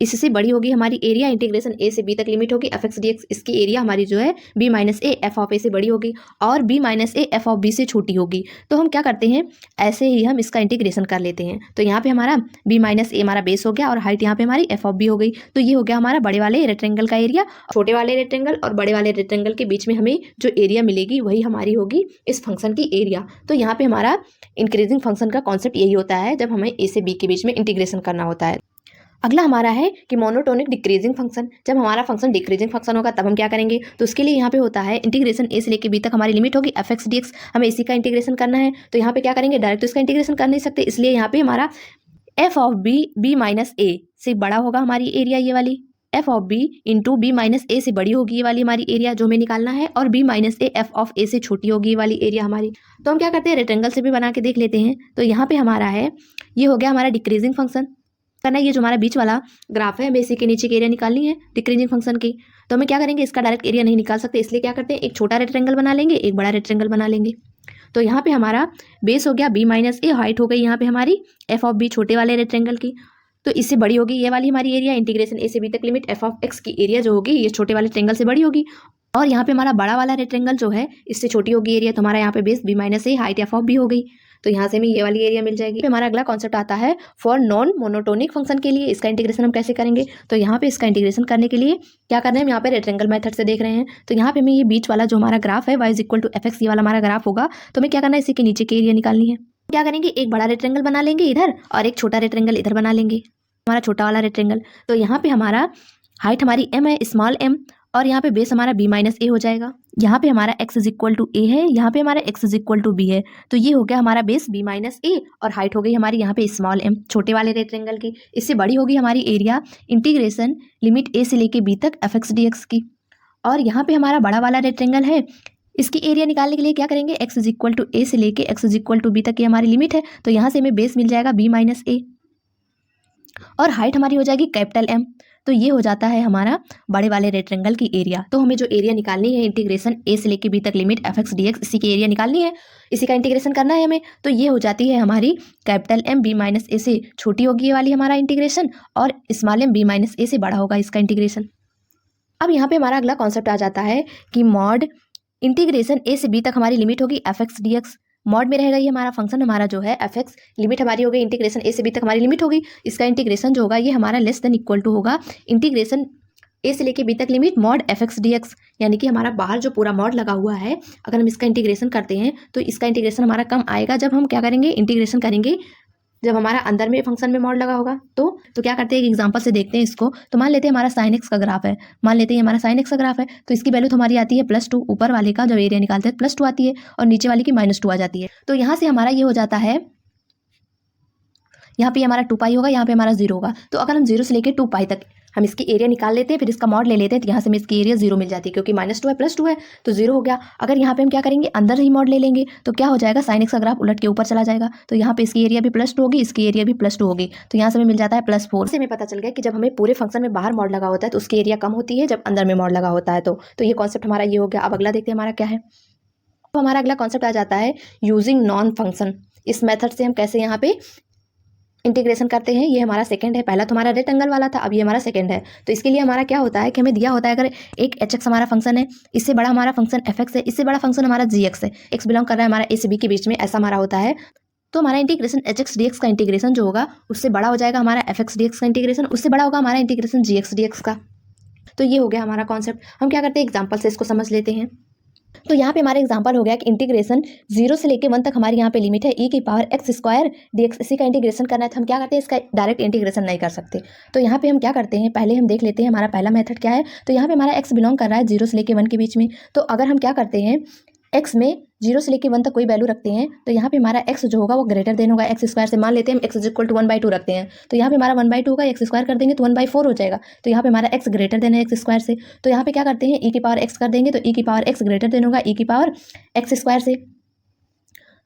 इससे बड़ी होगी हमारी एरिया, इंटीग्रेशन a से b तक लिमिट होगी fx dx, इसकी एरिया हमारी जो है b minus a f of a से बड़ी होगी, और b minus a f of b से छोटी होगी। तो हम क्या करते हैं, ऐसे ही हम इसका इंटीग्रेशन कर लेते हैं। तो यहाँ पे हमारा b माइनस a हमारा बेस हो गया, और हाइट यहाँ पे हमारी f ऑफ b हो गई। तो ये हो गया हमारा बड़े वाले रेक्टेंगल का एरिया। छोटे वाले रेक्टेंगल और बड़े वाले रेक्टेंगल के बीच में हमें जो एरिया मिलेगी वही हमारी होगी इस फंक्शन की एरिया। तो यहाँ पे हमारा इंक्रीजिंग फंक्शन का कॉन्सेप्ट यही होता है जब हमें a से b के बीच में इंटीग्रेशन करना होता है। अगला हमारा है कि मोनोटोनिक डिक्रीजिंग फंक्शन। जब हमारा फंक्शन डिक्रीजिंग फंक्शन होगा तब हम क्या करेंगे, तो उसके लिए यहाँ पे होता है इंटीग्रेशन a से लेके b तक हमारी लिमिट होगी fx dx, हमें इसी का इंटीग्रेशन करना है। तो यहाँ पे क्या करेंगे, डायरेक्ट तो इसका इंटीग्रेशन कर नहीं सकते, इसलिए यहाँ पे हमारा f of b minus a से बड़ा होगा हमारी एरिया, ये वाली f of b into b minus a से बड़ी होगी ये वाली हमारी एरिया जो हमें निकालना है, और b minus a f of a से छोटी होगी ये वाली एरिया हमारी। तो हम क्या करते हैं, रेक्टेंगल से भी बना के देख लेते हैं। तो यहाँ पे हमारा है, ये हो गया हमारा डिक्रीजिंग फंक्शन, करना है, ये जो हमारा बीच वाला ग्राफ है हमें इसी के नीचे की एरिया निकालनी है डिक्रीजिंग फंक्शन की। तो हमें क्या करेंगे, इसका डायरेक्ट एरिया नहीं निकाल सकते, इसलिए क्या करते हैं, एक छोटा रेक्टेंगल बना लेंगे, एक बड़ा रेक्टेंगल बना लेंगे। तो यहाँ पे हमारा बेस हो गया b माइनस ए, हाइट हो गई यहाँ पे हमारी f ऑफ b छोटे वाले रेक्टेंगल की, तो इससे बड़ी होगी ये वाली हमारी एरिया। इंटीग्रेशन a से b तक लिमिट f ऑफ x की एरिया जो होगी ये छोटे वाले ट्रेंगल से बड़ी होगी, और यहाँ पे हमारा बड़ा वाला रेक्टेंगल जो है इससे छोटी होगी एरिया, तो हमारा यहाँ पे base b minus A, height f of b हो गई। तो यहाँ से हमें ये वाली एरिया मिल जाएगी। हमारा अगला कॉन्सेप्ट आता है फॉर नॉन मोनोटोनिक फंक्शन के लिए इसका इंटीग्रेशन हम कैसे करेंगे। तो यहाँ पे इसका इंटीग्रेशन करने के लिए क्या करना है, हम यहाँ पे रेक्टेंगल मेथड से देख रहे हैं। तो यहाँ पे हमें ये बीच वाला जो हमारा ग्राफ है y is equal to F X, ये वाला हमारा ग्राफ होगा। तो हमें क्या करना है, इसी के नीचे की एरिया निकालनी है। क्या करेंगे, एक बड़ा रेक्टेंगल बना लेंगे इधर और एक छोटा रेक्टेंगल इधर बना लेंगे, हमारा छोटा वाला रेक्टेंगल। तो यहाँ पे हमारा हाइट हमारी m है, स्मॉल m, और यहाँ पे बेस हमारा b माइनस ए हो जाएगा। यहाँ पे हमारा x is equal to a है, यहाँ पे हमारा x is equal to b है। तो ये हो गया हमारा बेस b माइनस ए, और हाइट हो गई हमारी यहाँ पे स्मॉल m छोटे वाले रेक्टेंगल की। इससे बड़ी होगी हमारी एरिया इंटीग्रेशन लिमिट a से लेके b तक एफ एक्स डी एक्स की। और यहाँ पे हमारा बड़ा वाला रेक्टेंगल है, इसकी एरिया निकालने के लिए क्या करेंगे, x is equal to a से लेके x is equal to b तक की हमारी लिमिट है। तो यहाँ से हमें बेस मिल जाएगा b माइनस ए, और हाइट हमारी हो जाएगी कैपिटल M। तो ये हो जाता है हमारा बड़े वाले रेक्टेंगल की एरिया। तो हमें जो एरिया निकालनी है इंटीग्रेशन a से लेके b तक limit F X D x, इसी की एरिया निकालनी है, इसी का इंटीग्रेशन करना है हमें। तो ये हो जाती है हमारी कैपिटल M b माइनस ए से छोटी होगी ये वाली हमारा इंटीग्रेशन, और स्मॉल m b माइनस ए से बड़ा होगा इसका इंटीग्रेशन। अब यहाँ पे हमारा अगला कॉन्सेप्ट आ जाता है कि मॉड इंटीग्रेशन a से b तक हमारी लिमिट होगी F X D x. Mod में रहेगा ये हमारा फंक्शन हमारा जो है एफ एक्स, लिमिट हमारी हो गई इंटीग्रेशन a से b तक हमारी लिमिट होगी, इसका इंटीग्रेशन जो होगा ये हमारा लेस देन इक्वल टू होगा इंटीग्रेशन a से लेके b तक limit mod F X D x. यानी कि हमारा बाहर जो पूरा मॉड लगा हुआ है, अगर हम इसका इंटीग्रेशन करते हैं तो इसका इंटीग्रेशन हमारा कम आएगा जब हम क्या करेंगे, इंटीग्रेशन करेंगे जब हमारा अंदर में फंक्शन में मॉड लगा होगा। तो क्या करते हैं, एक एग्जांपल से देखते हैं इसको। तो मान लेते हैं हमारा साइन एक्स का ग्राफ है, मान लेते हैं हमारा साइन एक्स का ग्राफ है, तो इसकी वैल्यू तो हमारी आती है +2, ऊपर वाले का जब एरिया निकालते हैं +2 आती है, और नीचे वाले की -2 आ जाती है। तो यहाँ से हमारा ये हो जाता है, यहाँ पे हमारा 2 पाई होगा, यहाँ पे हमारा 0 होगा। तो अगर हम 0 से लेकर 2 पाई तक हम इसकी एरिया निकाल लेते हैं, फिर इसका मॉड ले लेते हैं, तो यहाँ से हमें इसकी एरिया 0 मिल जाती है, क्योंकि -2 है +2 है तो 0 हो गया। अगर यहाँ पे हम क्या करेंगे, अंदर ही मॉड ले लेंगे, तो क्या हो जाएगा, साइन एक्स का ग्राफ उलट के ऊपर चला जाएगा। तो यहाँ पे इसकी एरिया भी +2 होगी, इसकी एरिया भी +2 होगी, तो यहाँ से हमें मिल जाता है +4। से हमें पता चल गया कि जब हमें पूरे फंक्शन में बाहर मॉड लगा होता है तो उसकी एरिया कम होती है जब अंदर में मॉड लगा होता है। तो ये कॉन्सेप्ट हमारा ये हो गया। अब अगला देखते हैं हमारा क्या है। तो हमारा अगला कॉन्सेप्ट आ जाता है यूजिंग नॉन फंक्शन। इस मेथड से हम कैसे यहाँ पे इंटीग्रेशन करते हैं। ये हमारा सेकंड है, पहला तो हमारा रेक्टेंगल वाला था, अब ये हमारा सेकंड है। तो इसके लिए हमारा क्या होता है कि हमें दिया होता है, अगर एक एच एक्स हमारा फंक्शन है, इससे बड़ा हमारा फंक्शन एफ एक्स है, इससे बड़ा फंक्शन हमारा जी एक्स है, एक्स बिलोंग कर रहा है हमारा ए से बी के बीच में, ऐसा हमारा होता है। तो हमारा integration H x D x का इंटीग्रेशन जो होगा उससे बड़ा हो जाएगा हमारा एफ एक्स डी एक्स का इंटीग्रेशन, उससे बड़ा होगा हमारा इंटीग्रेशन जी एक्स डी एक्स का। तो ये हो गया हमारा कॉन्सेप्ट। हम क्या करते हैं, एग्जाम्पल से इसको समझ लेते हैं। तो यहाँ पे हमारा एग्जांपल हो गया कि इंटीग्रेशन 0 से लेके 1 तक हमारी यहाँ पे लिमिट है e⁻x² dx, इसी का इंटीग्रेशन करना है। तो हम क्या करते हैं, इसका डायरेक्ट इंटीग्रेशन नहीं कर सकते। तो यहाँ पे हम क्या करते हैं, पहले हम देख लेते हैं हमारा पहला मेथड क्या है। तो यहाँ पे हमारा x बिलोंग कर रहा है 0 से लेके 1 के बीच में। तो अगर हम क्या करते हैं, x में 0 से लेके 1 तक कोई वैल्यू रखते हैं, तो यहाँ पे हमारा x जो होगा वो ग्रेटर देन होगा x² से। मान लेते हैं हम x इज इक्वल टू 1/2 रखते हैं, तो यहाँ पे हमारा 1/2 होगा, x² कर देंगे तो 1/4 हो जाएगा। तो यहाँ पे हमारा x ग्रेटर देन है x² से। तो यहाँ पे क्या करते हैं, e⁻x कर देंगे, तो e⁻x ग्रेटर देन होगा e⁻x² से।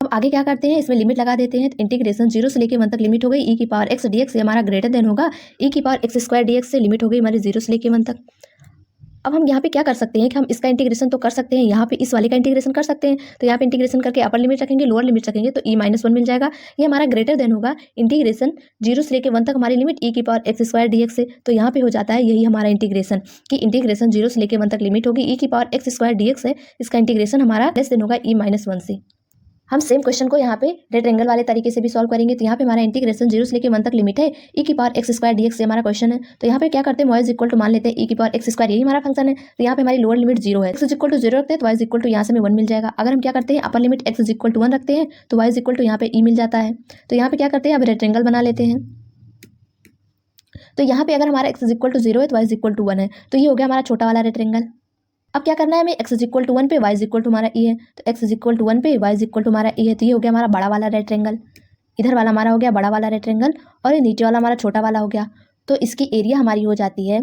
अब आगे क्या करते हैं, इसमें लिमिट लगा देते हैं। तो इंटीग्रेशन 0 से लेके 1 तक लिमिट हो गई e⁻x dx से, हमारा ग्रेटर देन होगा e⁻x² dx से, लिमिट हो गई हमारी 0 से लेके 1 तक। अब हम यहाँ पे क्या कर सकते हैं कि हम इसका इंटीग्रेशन तो कर सकते हैं, यहाँ पे इस वाले का इंटीग्रेशन कर सकते हैं। तो यहाँ पे इंटीग्रेशन करके अपर लिमिट रखेंगे, लोअर लिमिट रखेंगे, तो e-1 मिल जाएगा। ये हमारा ग्रेटर देन होगा इंटीग्रेशन 0 से लेके 1 तक हमारी लिमिट e⁻x² dx से। तो यहाँ पे हो जाता है यही हमारा इंटीग्रेशन कि इंटीग्रेशन 0 से लेके 1 तक लिमिट होगी e⁻x² dx है, इसका इंटीग्रेशन हमारा लेस देन होगा e-1 से। हम सेम क्वेश्चन को यहाँ पे रेक्टेंगल वाले तरीके से भी सॉल्व करेंगे। तो यहाँ पे हमारा इंटीग्रेशन 0 से लेके 1 तक लिमिट है e⁻x² dx से हमारा क्वेश्चन है। तो यहाँ पे क्या करते हैं, y इज इक्वल टू मान लेते हैं e⁻x², यही हमारा फंक्शन है। तो यहाँ पे हमारी लोअर लिमिट 0 है, x इज इक्वल टू 0 रखते हैं तो y इज इक्वल टू यहाँ से हमें 1 मिल जाएगा। अगर हम क्या करते हैं, upper limit x is equal to 1 रखते हैं तो y इज इक्वल टू यहाँ पे e मिल जाता है। तो यहाँ पे क्या करते हैं, अब रेक्टेंगल बना लेते हैं। तो यहाँ पे अगर हमारा x इज इक्वल टू 0 है तो y इज इक्वल टू 1 है, तो ये हो गया हमारा छोटा वाला रेक्टेंगल। अब क्या करना है हमें, x इज इक्वल टू 1 पे y इज इक्वल टू हमारा e है, तो x इज इक्वल टू 1 पे y इज इक्वल टू हमारा e है। तो ये हो गया हमारा बड़ा वाला रेक्टेंगल, इधर वाला हमारा हो गया बड़ा वाला रेक्टेंगल, और ये नीचे वाला हमारा छोटा वाला हो गया। तो इसकी एरिया हमारी हो जाती है,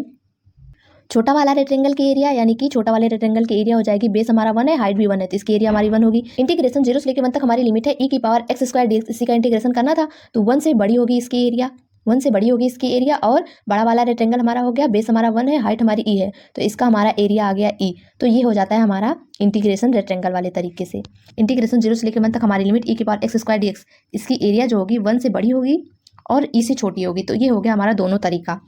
छोटा वाला रेक्टेंगल की एरिया, यानी कि छोटा वाले रेक्टेंगल की एरिया हो जाएगी, बेस हमारा 1 है, हाइट भी 1 है, तो इसकी एरिया हमारी 1 होगी। इंटीग्रेशन 0 से लेकर 1 तक हमारी लिमिट है e⁻x² dx, इसी का इंटीग्रेशन करना था, तो 1 से बड़ी होगी इसकी एरिया, 1 से बड़ी होगी इसकी एरिया, और बड़ा वाला रेक्टेंगल हमारा हो गया, बेस हमारा 1 है, हाइट हमारी ई है, तो इसका हमारा एरिया आ गया ई। तो ये हो जाता है हमारा इंटीग्रेशन रेक्टेंगल वाले तरीके से। इंटीग्रेशन 0 से लेकर 1 तक हमारी लिमिट e⁻x² dx, इसकी एरिया जो होगी 1 से बड़ी होगी और ई से छोटी होगी। तो ये हो गया हमारा दोनों तरीका।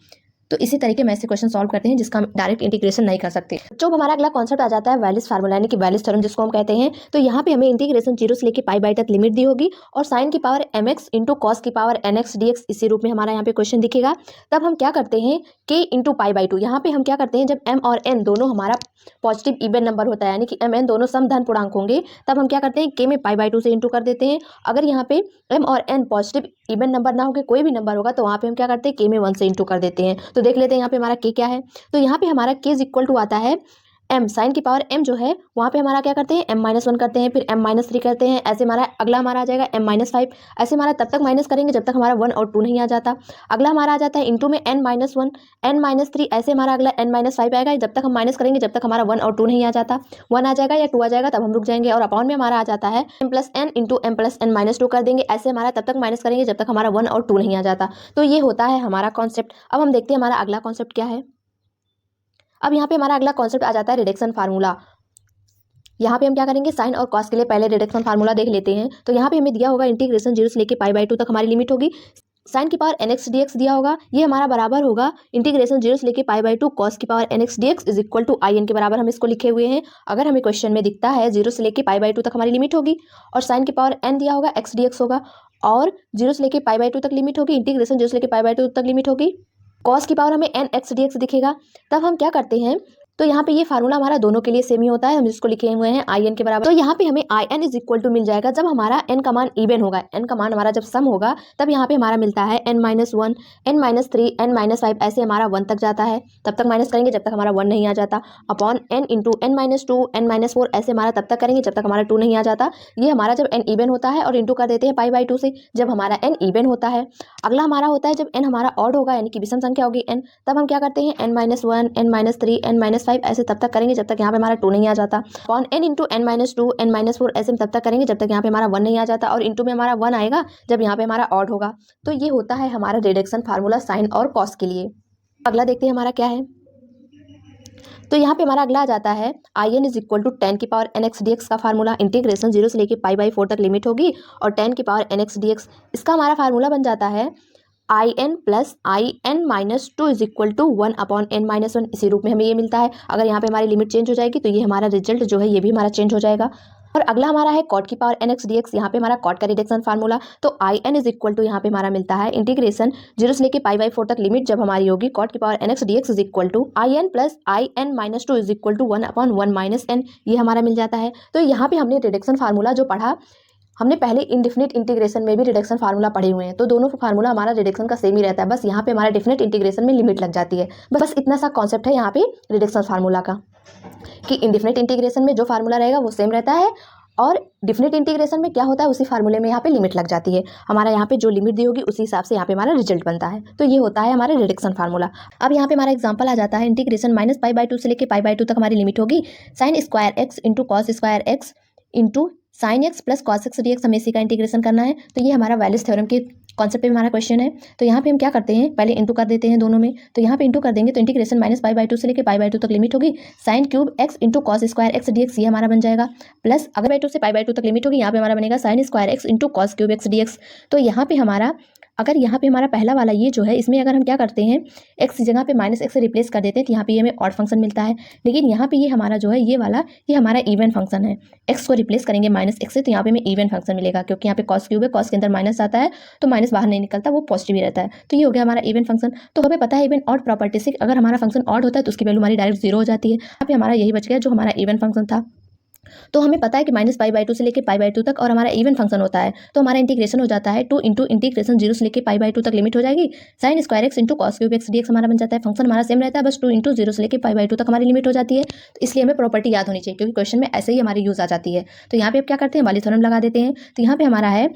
तो इसी तरीके में ऐसे क्वेश्चन सॉल्व करते हैं जिसका हम डायरेक्ट इंटीग्रेशन नहीं कर सकते। जो हमारा अगला कॉन्सेप्ट आ जाता है वेलिस फार्मूला यानी कि वेलिस थ्योरम जिसको हम कहते हैं। तो यहाँ पे हमें इंटीग्रेशन 0 से लेकर पाई तक लिमिट दी होगी और साइन की पावर mx इंटू कॉस की पावर nx dx इसी रूप में हमारा यहाँ पे क्वेश्चन दिखेगा। तब हम क्या करते हैं k इंटू पाई/2, यहाँ पे हम क्या करते हैं जब m और n दोनों हमारा पॉजिटिव इवन नंबर होता है यानी कि m n दोनों समधन पूर्णांक होंगे, तब हम क्या करते हैं k में पाई/2 से इंटू कर देते हैं। अगर यहाँ पे m और n पॉजिटिव इवन नंबर ना होकर कोई भी नंबर होगा तो वहाँ पे हम क्या करते हैं k में 1 से इंटू कर देते हैं। तो देख लेते हैं यहाँ पे हमारा k क्या है। तो यहाँ पे हमारा k इज इक्वल टू आता है m, साइन की पावर m जो है वहाँ पे हमारा क्या करते हैं m-1 करते हैं, फिर m-3 करते हैं, ऐसे हमारा अगला हमारा आ जाएगा m-5। ऐसे हमारा तब तक माइनस करेंगे जब तक हमारा 1 और 2 नहीं आ जाता। अगला हमारा आ जाता है इंटू में n-1 n-3, ऐसे हमारा अगला n-5 आएगा जब तक हम माइनस करेंगे जब तक हमारा 1 और 2 नहीं आ जाता। 1 आ जाएगा या 2 आ जाएगा तब हम रुक जाएंगे, और अपॉन में हमारा आ जाता है m+n इंटू m+n-2 कर देंगे, ऐसे हमारा तब तक माइनस करेंगे जब तक हमारा 1 और 2 नहीं आ जाता। तो ये होता है हमारा कॉन्सेप्ट। अब हम देखते हैं हमारा अगला कॉन्सेप्ट क्या है। अब यहाँ पे हमारा अगला कॉन्सेप्ट आ जाता है रिडक्शन फार्मूला। यहाँ पे हम क्या करेंगे साइन और कॉस के लिए पहले रिडक्शन फार्मूला देख लेते हैं। तो यहाँ पे हमें दिया होगा इंटीग्रेशन 0 से लेके पाई/2 तक हमारी लिमिट होगी। साइन की पावर nx dx दिया होगा, ये हमारा बराबर होगा इंटीग्रेशन 0 से लेके पाई/2 कॉस की power nx dx is equal to in के बराबर हम इसको लिखे हुए हैं। अगर हमें क्वेश्चन में दिखता है 0 से लेके पाई/2 तक हमारी लिमिट होगी और साइन की पावर n दिया होगा x dx होगा, और 0 से लेके पाई/2 तक लिमिट होगी, इंटीग्रेशन 0 से लेके पाई/2 तक लिमिट होगी, कॉस की पावर हमें nx dx दिखेगा। तब हम क्या करते हैं, तो यहाँ पे ये फार्मूला हमारा दोनों के लिए सेम ही होता है, हम इसको लिखे हुए हैं in के बराबर। तो यहाँ पे हमें in इज इक्वल टू मिल जाएगा जब हमारा n का मान इवन होगा, n का मान हमारा जब सम होगा तब यहाँ पे हमारा मिलता है n-1 n-3 n-5, ऐसे हमारा 1 तक जाता है, तब तक माइनस करेंगे जब तक हमारा 1 नहीं आ जाता, upon n into n-2 n-4, ऐसे हमारा तब तक करेंगे जब तक हमारा 2 नहीं आ जाता। ये हमारा जब n इवन होता है और इंटू कर देते हैं पाई/2 से जब हमारा n इवन होता है। अगला हमारा होता है जब n हमारा ऑड होगा यानी कि विषम संख्या होगी n, तब हम क्या करते हैं n-1 n-3 n-5, ऐसे तब तक करेंगे जब तक यहाँ पे हमारा 2 नहीं आ जाता, upon n into n-2 n-4, ऐसे हम तब तक करेंगे जब तक यहाँ पे हमारा 1 नहीं आ जाता, और इंटू में हमारा 1 आएगा जब यहाँ पे हमारा ऑड होगा। तो ये होता है हमारा रिडक्शन फार्मूला साइन और कॉस के लिए। अगला देखते हैं हमारा क्या है। तो यहाँ पे हमारा अगला आ जाता है in is equal to tan की पावर nx dx का फार्मूला। इंटीग्रेशन 0 से लेके पाई/4 तक लिमिट होगी और tan की पावर nx dx, इसका हमारा फार्मूला बन जाता है in plus in-2 is equal to 1 upon n-1, इसी रूप में हमें ये मिलता है। अगर यहाँ पे हमारी लिमिट चेंज हो जाएगी तो ये हमारा रिजल्ट जो है ये भी हमारा चेंज हो जाएगा। और अगला हमारा है कॉट की पावर nx dx, यहाँ पे हमारा कॉट का रिडक्शन फार्मूला। तो in इज इक्वल टू यहाँ पे हमारा मिलता है इंटीग्रेशन 0 से लेके पाई/4 तक लिमिट जब हमारी होगी कॉट की power nx dx is equal to in plus in-2 is equal to 1 upon 1 minus n, ये हमारा मिल जाता है। तो यहाँ पे हमने रिडक्शन फार्मूला जो पढ़ा, हमने पहले इनडिफिनिट इंटीग्रेशन में भी रिडक्शन फार्मूला पढ़े हुए हैं, तो दोनों फार्मूला हमारा रिडक्शन का सेम ही रहता है, बस यहाँ पे हमारा डिफिनिट इंटीग्रेशन में लिमिट लग जाती है। बस इतना सा कॉन्सेप्ट है यहाँ पे रिडक्शन फार्मूला का कि इनडिफिनिट इंटीग्रेशन में जो फार्मूला रहेगा वो सेम रहता है, और डिफिनिट इंटीग्रेशन में क्या होता है उसी फार्मूले में यहाँ पे लिमिट लग जाती है। हमारा यहाँ पे जो लिमिट दी होगी उसी हिसाब से यहाँ पे हमारा रिजल्ट बनता है। तो ये होता है हमारा रिडक्शन फार्मूला। अब यहाँ पे हमारा एग्जांपल आ जाता है इंटीग्रेशन -पाई/2 से लेके पाई/2 तक हमारी लिमिट होगी sine square x into cos square x into sine X plus cos x dx, हमें इसी का इंटीग्रेशन करना है। तो ये हमारा वेलिस थ्योरम के कॉन्सेप्ट पे हमारा क्वेश्चन है। तो यहाँ पे हम क्या करते हैं, पहले इंटू कर देते हैं दोनों में। तो यहाँ पे इंटू कर देंगे तो इंटीग्रेशन -पाई/2 से लेके पाई/2 तक लिमिट होगी sine cube x into cos square x dx, ये हमारा बन जाएगा। प्लस अगर पाई/2 से पाई/2 तक लिमिट होगी, यहाँ पे हमारा बनेगा sine square x into cos cube x dx। तो यहाँ पे हमारा अगर यहाँ पे हमारा पहला वाला ये जो है, इसमें अगर हम क्या करते हैं x की जगह पे -x से रिप्लेस कर देते हैं तो यहाँ पे ये हमें ऑड फंक्शन मिलता है। लेकिन यहाँ पे ये हमारा जो है ये वाला ये हमारा इवन फंक्शन है। x को रिप्लेस करेंगे -x से तो यहाँ पे हमें इवन फंक्शन मिलेगा, क्योंकि यहाँ पे कॉस क्यूब है, कॉस के अंदर माइनस आता है तो माइनस बाहर नहीं निकलता, वो पॉजिटिव ही रहता है। तो ये हो गया हमारा इवन फंक्शन। तो हमें पता है इवन ऑड प्रॉपर्टी से अगर हमारा फंक्शन ऑड होता है तो उसकी वैल्यू हमारी डायरेक्ट 0 हो जाती है। यहाँ पे हमारा यही बच गया जो हमारा इवन फंक्शन था। तो हमें पता है कि -पाई/2 से लेके पाई/2 तक और हमारा इवन फंक्शन होता है, तो हमारा इंटीग्रेशन हो जाता है 2 इंटू इंटीग्रेशन 0 से लेके पाई/2 तक लिमिट हो जाएगी sine square x into cos cube x dx, हमारा बन जाता है। फंक्शन हमारा सेम रहता है, बस 2 इंटू 0 से लेके पाई/2 तक हमारी लिमिट हो जाती है। तो इसलिए हमें प्रॉपर्टी याद होनी चाहिए, क्योंकि क्वेश्चन में ऐसे ही हमारी यूज आ जाती है। तो यहाँ पे आप क्या करते हैं, वाली थ्योरम लगा देते हैं। तो यहाँ पे हमारा है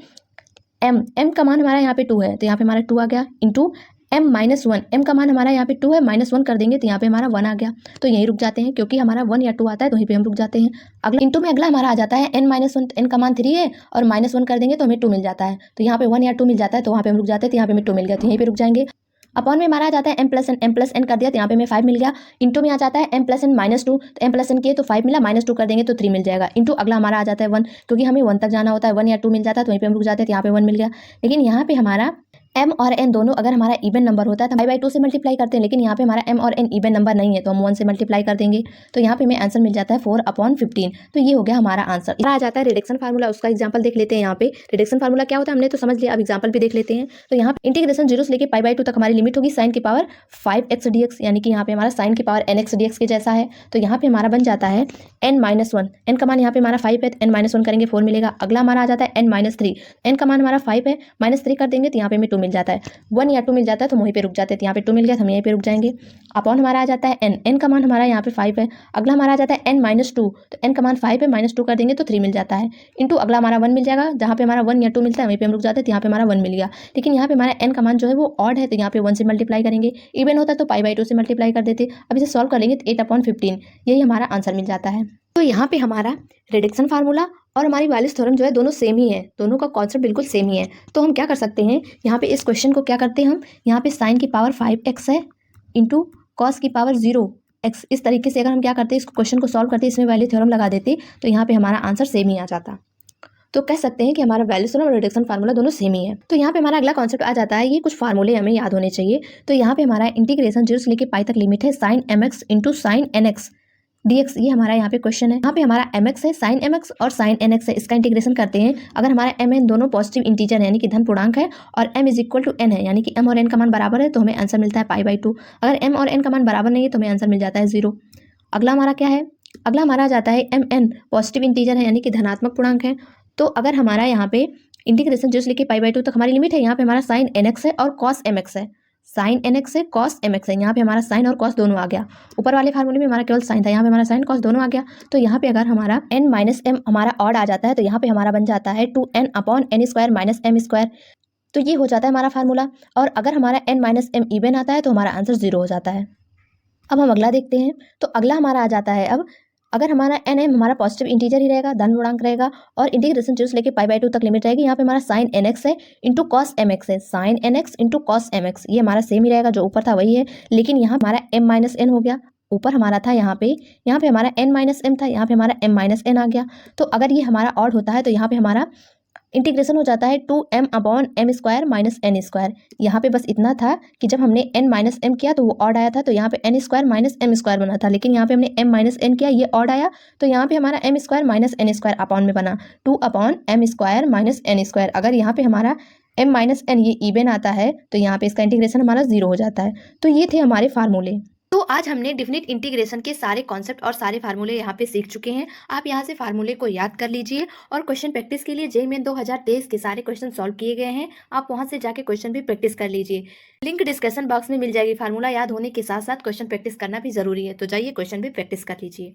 m का मान हमारा यहाँ पे 2 है, तो यहाँ पे हमारा 2 आ गया इंटू m-1, m का मान हमारा यहाँ पे 2 है, -1 कर देंगे तो यहाँ पे हमारा 1 आ गया। तो यहीं रुक जाते हैं क्योंकि हमारा 1 या 2 आता है तो वहीं पे हम रुक जाते हैं। अगला इंटू में अगला हमारा आ जाता है n-1, n का मान 3 है और -1 कर देंगे तो हमें 2 मिल जाता है। तो यहाँ पे 1 या 2 मिल जाता है तो वहाँ पे हम रुक जाते हैं, तो यहाँ पे हमें 2 मिल गया तो यहीं पे रुक जाएंगे। अपॉन में हमारा आ जाता है m+n कर दिया तो यहाँ पे हमें 5 मिल गया। इंटू में आ जाता है m+n -2, तो m+n किए तो 5 मिला, -2 कर देंगे तो 3 मिल जाएगा। इंटू अगला हमारा आ जाता है 1, क्योंकि हमें 1 तक जाना होता है, 1 या 2 मिल जाता है तो वहीं पे हम रुक जाते हैं, तो यहाँ पे 1 मिल गया। लेकिन यहाँ पे हमारा m और n दोनों अगर हमारा इवन नंबर होता है तो 5/2 से मल्टीप्लाई करते हैं, लेकिन यहाँ पे हमारा m और n इवन नंबर नहीं है तो हम 1 से मल्टीप्लाई कर देंगे। तो यहाँ पे हमें आंसर मिल जाता है 4/15। तो ये हो गया हमारा आंसर। आ जाता है रिडक्शन फार्मूला, उसका एग्जाम्पल देख लेते हैं। यहाँ पे रिडक्शन फार्मूला क्या होता है हमने तो समझ लिया, अब एग्जाम्पल भी देख लेते हैं। तो यहाँ पे इंटीग्रेशन 0 से लेकर π/2 तक हमारी लिमिट होगी sin की पावर 5x dx, यानी कि यहाँ पे हमारा sin की पावर nx dx के जैसा है। तो यहाँ पे हमारा बन जाता है n-1, n का मान यहाँ पे हमारा 5 है, n-1 करेंगे 4 मिलेगा। अगला हमारा आ जाता है n-3, n का मान हमारा 5 है, -3 कर देंगे तो यहाँ पे हमें 2 मिल जाता है। 1 या 2 मिल जाता है तो वहीं पे रुक जाते हैं, तो यहाँ पे 2 मिल गया तो हम यहीं पे रुक जाएंगे। अपॉन हमारा आ जाता है n का मान हमारा यहाँ पे 5 है। अगला हमारा आ जाता है n-2, तो n का मान 5 है, -2 कर देंगे तो 3 मिल जाता है। इंटू अगला हमारा 1 मिल जाएगा, जहाँ पे हमारा 1 या 2 मिलता है वहीं पे हम रुक जाते हैं, तो यहाँ पे हमारा 1 मिल गया। लेकिन यहाँ पे हमारा n का मान जो है वो ऑड है तो यहाँ पे 1 से मल्टीप्लाई करेंगे, इवन होता तो π/2 से मल्टीप्लाई कर देते। अब इसे सॉल्व कर लेंगे तो 8/15 यही हमारा आंसर मिल जाता है। तो यहाँ पे हमारा रिडक्शन फार्मूला और हमारी वायलेंस थ्योरम जो है दोनों सेम ही है, दोनों का कॉन्सेप्ट बिल्कुल सेम ही है। तो हम क्या कर सकते हैं, यहाँ पे इस क्वेश्चन को क्या करते हैं हम, यहाँ पे साइन की पावर 5x है इंटू कॉस की पावर 0x, इस तरीके से अगर हम क्या करते हैं, इस क्वेश्चन को सॉल्व करते, इसमें वैल्यू थ्योरम लगा देते तो यहाँ पे हमारा आंसर सेम ही आ जाता। तो कह सकते हैं कि हमारा वैल्यू थ्योरम और रिडक्शन फार्मूला दोनों सेम ही है। तो यहाँ पे हमारा अगला कॉन्सेप्ट आ जाता है, ये कुछ फार्मूले हमें याद होने चाहिए। तो यहाँ पे हमारा इंटीग्रेशन 0 से लेकर पाई तक लिमिट है sin mx into sine nx dx, ये हमारा यहाँ पे क्वेश्चन है। यहाँ पे हमारा mx है, sin mx और sin nx है, इसका इंटीग्रेशन करते हैं। अगर हमारा m n दोनों पॉजिटिव इंटीजर है यानी कि धन पूर्णांक है और m = n है यानी कि m और n का मान बराबर है तो हमें आंसर मिलता है π/2। अगर m और n का मान बराबर नहीं है तो हमें आंसर मिल जाता है 0। अगला हमारा क्या है, अगला हमारा आ जाता है mn पॉजिटिव इंटीजर है यानी कि धनात्मक पूर्णांक है। तो अगर हमारा यहाँ पे इंटीग्रेशन 0 से लेकर π/2 तक हमारी लिमिट है, यहाँ पे हमारा sin nx है और cos mx है, sin nx है cos mx है, यहाँ पे हमारा sin और cos दोनों आ गया। ऊपर वाले फार्मूले में हमारा केवल sin था, यहाँ पे हमारा sin cos दोनों आ गया। तो यहाँ पे अगर हमारा n-m हमारा ऑड आ जाता है तो यहाँ पे हमारा बन जाता है 2n/n² - m²। तो ये हो जाता है हमारा फार्मूला। और अगर हमारा n-m इवन आता है तो हमारा आंसर 0 हो जाता है। अब हम अगला देखते हैं। तो अगला हमारा आ जाता है, अब अगर हमारा n हमारा पॉजिटिव इंटीजर ही रहेगा, धन पूर्णांक रहेगा और इंटीग्रेशन 0 से लेकर π/2 तक लिमिट रहेगी, यहाँ पे हमारा sin nx है इंटू कॉस mx है, sin nx into cos mx, ये हमारा सेम ही रहेगा, जो ऊपर था वही है। लेकिन यहाँ हमारा m-n हो गया, ऊपर हमारा था यहाँ पे हमारा n-m था, यहाँ पे हमारा m-n आ गया। तो अगर ये हमारा ऑड होता है तो यहाँ पे हमारा इंटीग्रेशन हो जाता है 2m/m² - n²। यहाँ पे बस इतना था कि जब हमने n-m किया तो वो ऑड आया था, तो यहाँ पे n² - m² बना था। लेकिन यहाँ पे हमने m-n किया, ये ऑड आया, तो यहाँ पे हमारा m² - n² अपॉन में बना 2/m² - n²। अगर यहाँ पे हमारा m-n ये इवन आता है तो यहाँ पे इसका इंटीग्रेशन हमारा 0 हो जाता है। तो ये थे हमारे फार्मूले। तो आज हमने डिफिनिट इंटीग्रेशन के सारे कॉन्सेप्ट और सारे फार्मूले यहाँ पे सीख चुके हैं। आप यहाँ से फार्मूले को याद कर लीजिए और क्वेश्चन प्रैक्टिस के लिए जेईई मेन 2023 के सारे क्वेश्चन सॉल्व किए गए हैं, आप वहाँ से जाके क्वेश्चन भी प्रैक्टिस कर लीजिए। लिंक डिस्कशन बॉक्स में मिल जाएगी। फार्मूला याद होने के साथ साथ क्वेश्चन प्रैक्टिस करना भी जरूरी है, तो जाइए क्वेश्चन भी प्रैक्टिस कर लीजिए।